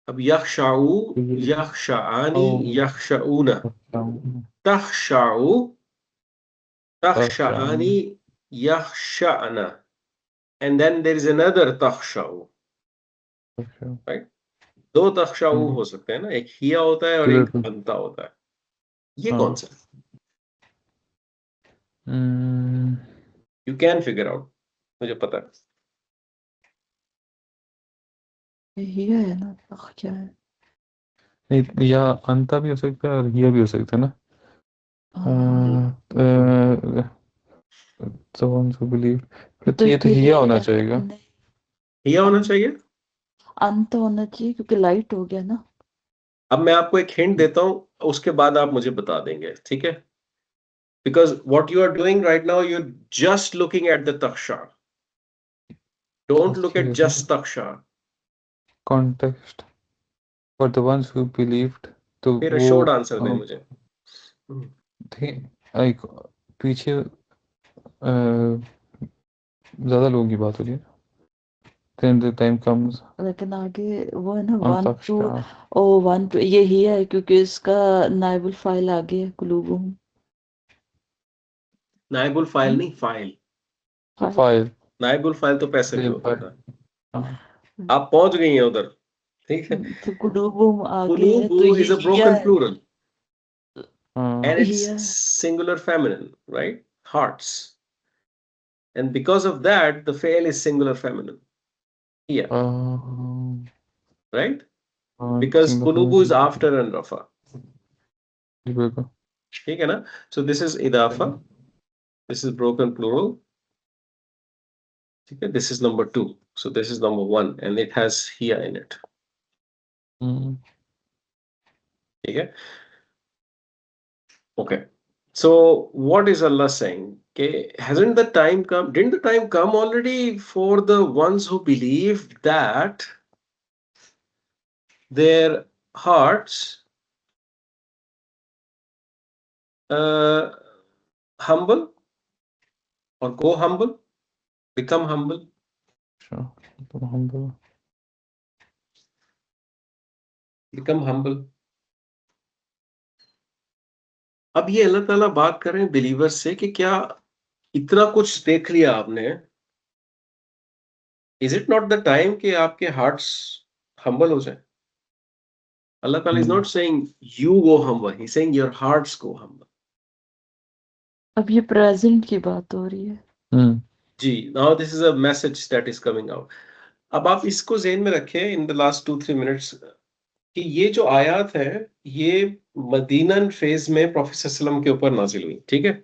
अब यख्शाउ, यख्शाआनी, यख्शाऊना, तख्शाउ, तख्शाआनी, यख्शाअना, and then there is another तख्शाउ, right? दो तख्शाउ हो सकते हैं ना, एक हिया होता है और एक अंता होता है। ये कौन सा? यू कैन फिगर आउट, मुझे पता है। हिया है ना, तख्शा है। नहीं, या अंता भी हो सकता है और हिया भी हो सकता है ना, the ones who believe, तो ये तो हिया होना चाहिएगा, हिया होना चाहिए। अंत होना चाहिए क्योंकि लाइट हो गया ना। अब मैं आपको एक हिंट देता हूं, उसके बाद आप मुझे बता देंगे, ठीक है? Because what you are doing right now, you just looking at the तख्शा, डोंट लुक एट जस्ट तख्शा। context for the ones who believed, तो फिर वो शॉर्ट आंसर दे मुझे। थे एक पीछे ज्यादा लोगों की बात हो रही है, then the time comes, लेकिन आगे वो है ना 1 2, अंतक्षा, ओ 1 2 ये ही है क्योंकि इसका नाइबुल फाइल आगे है कुलूबुम। नाइबुल फाइल नहीं, फाइल। फाइल, नाइबुल फाइल तो पैसे पे देव होता था। हाँ, आप पहुंच गई हैं उधर, ठीक है। तो कुलूबुम आगे है तो कुलूबु ये is a हिया broken है। plural हाँ, and it's here singular feminine, right? Hearts. And because of that, the fail is singular feminine. Yeah, right? Because single Kulubu is family, after and Rafa. बिल्कुल, ठीक है ना? So this is idafa. This is broken plural. ठीक है? This is number 2. So this is number 1, and it has hiya in it. ठीक है? Okay. So what is Allah saying? Okay, hasn't the time come? Didn't the time come already for the ones who believe that their hearts humble or go humble, become humble? तो हम Become humble. अब ये अल्लाह ताला बात कर रहे हैं believers से कि क्या इतना कुछ देख लिया आपने, is it not the time कि आपके हार्ट्स हम्बल हो जाए? अल्लाह ताला is not saying you go humble, he saying your hearts go humble. अब ये प्रेजेंट की बात हो रही है। जी, now this is a message that is coming out. अब आप इसको ज़हन में रखें इन द लास्ट 2-3 मिनट्स कि ये जो आयत है, ये मदीनन फेज में प्रॉफेट सल्लल्लाहु अलैहि वसल्लम के ऊपर नाजिल हुई, ठीक है?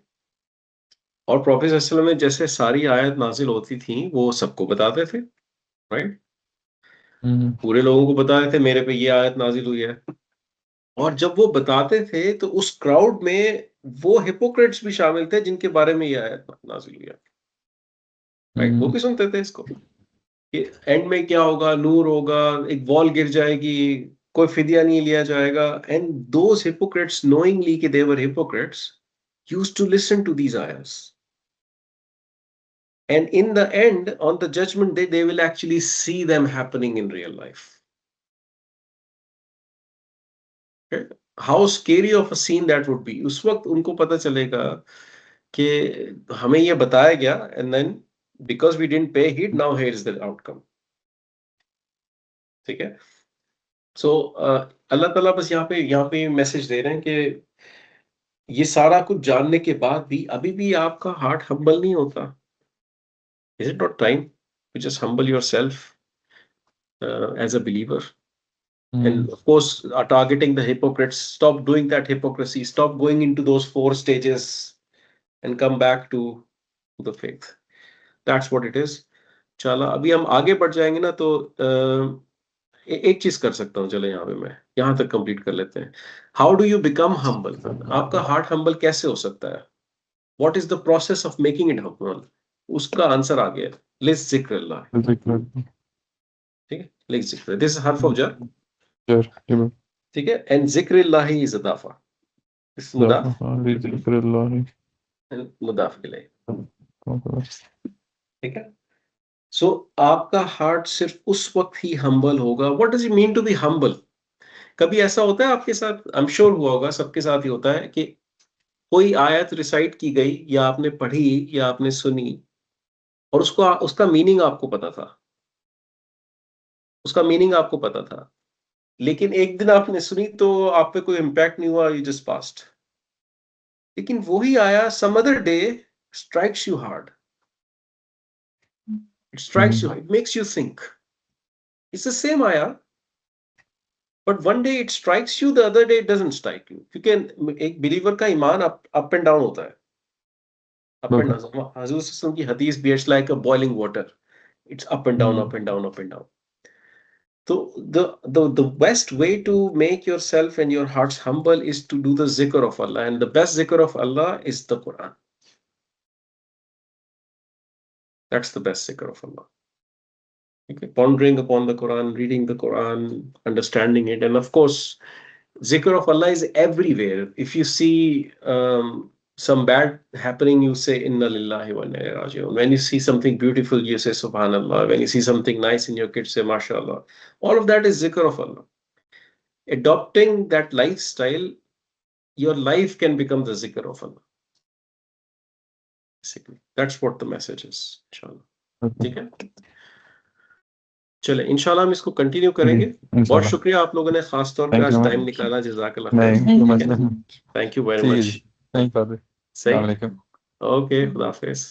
और प्रॉफेट सल्लल्लाहु अलैहि वसल्लम में जैसे सारी आयत नाजिल होती थी, वो सबको बताते थे, राइट? पूरे लोगों को बताते थे मेरे पे ये आयत नाजिल हुई है। और जब वो बताते थे तो उस क्राउड में वो हिपोक्रेट्स भी शामिल थे जिनके बारे में ये आयत नाजिल हुई है, राइट? वो भी सुनते थे इसको कि एंड में क्या होगा, नूर होगा, एक वॉल गिर जाएगी, कोई फिदिया नहीं लिया जाएगा। एंड दोज हिपोक्रेट्स, नोइंगली कि they were hypocrites, used to listen to these आयर्स, and in the end, on the judgment day, they will actually see them happening in real life. Okay? How scary of a scene that would be. उस वक्त उनको पता चलेगा कि हमें ये बताया गया, and then because we didn't pay heed, now here is the outcome. ठीक है? So अल्लाह ताला बस यहाँ पे मैसेज दे रहे हैं कि ये सारा कुछ जानने के बाद भी अभी भी आपका हार्ट हम्बल नहीं होता. Is it not time to just humble yourself as a believer? And of course, targeting the hypocrites, stop doing that hypocrisy, stop going into those 4 stages and come back to the faith. That's what it is. चला अभी हम आगे बढ़ जाएंगे ना, तो एक चीज कर सकता हूँ. चले यहाँ पे मैं यहाँ तक कंप्लीट कर लेते हैं. How do you become humble? आपका हार्ट हम्बल कैसे हो सकता है? What is the process of making it humble? उसका आंसर आ गया. लिस जिक्र अल्लाह. ठीक है, लिस जिक्र. दिस इज हर्फ ऑफ जर. ठीक है. एंड जिक्र अल्लाह इज इदाफा. इस मुदाफ मुदाफ इलैह. ठीक है. सो आपका हार्ट सिर्फ उस वक्त ही हम्बल होगा. What does it mean to be humble? कभी ऐसा होता है आपके साथ? आई एम श्योर हुआ होगा, सबके साथ ही होता है कि कोई आयत रिसाइट की गई या आपने पढ़ी या आपने सुनी और उसका मीनिंग आपको पता था. उसका मीनिंग आपको पता था, लेकिन एक दिन आपने सुनी तो आप पे कोई इम्पैक्ट नहीं हुआ, यू जस्ट पास्ड. लेकिन वही आया some other day strikes you hard. It strikes you, it makes you think. It's the same ayah, but one day it strikes you, the other day it doesn't strike you. क्योंकि एक believer का ईमान up and down होता है. Up and down. हज़रत सल्लल्लाहु की हदीस भी, it's like a boiling water. It's up and down, up and down, up and down. So the best way to make yourself and your hearts humble is to do the zikr of Allah, and the best zikr of Allah is the Quran. That's the best zikr of Allah. Okay. Pondering upon the Quran, reading the Quran, understanding it, and of course, zikr of Allah is everywhere. If you see some bad happening, you say Inna lillahi wa inna ilaihi raji'un. When you see something beautiful, you say Subhanallah. When you see something nice in your kids, say MashaAllah. All of that is zikr of Allah. Adopting that lifestyle, your life can become the zikr of Allah. Basically, that's what the message is. Inshallah. ठीक है. चले इंशाल्लाह हम इसको continue करेंगे. बहुत शुक्रिया आप लोगों ने खास तौर पे आज टाइम निकाला. जज़ाकल्लाह खैर. Thank you very much. सही. ओके, खुदा हाफिज़.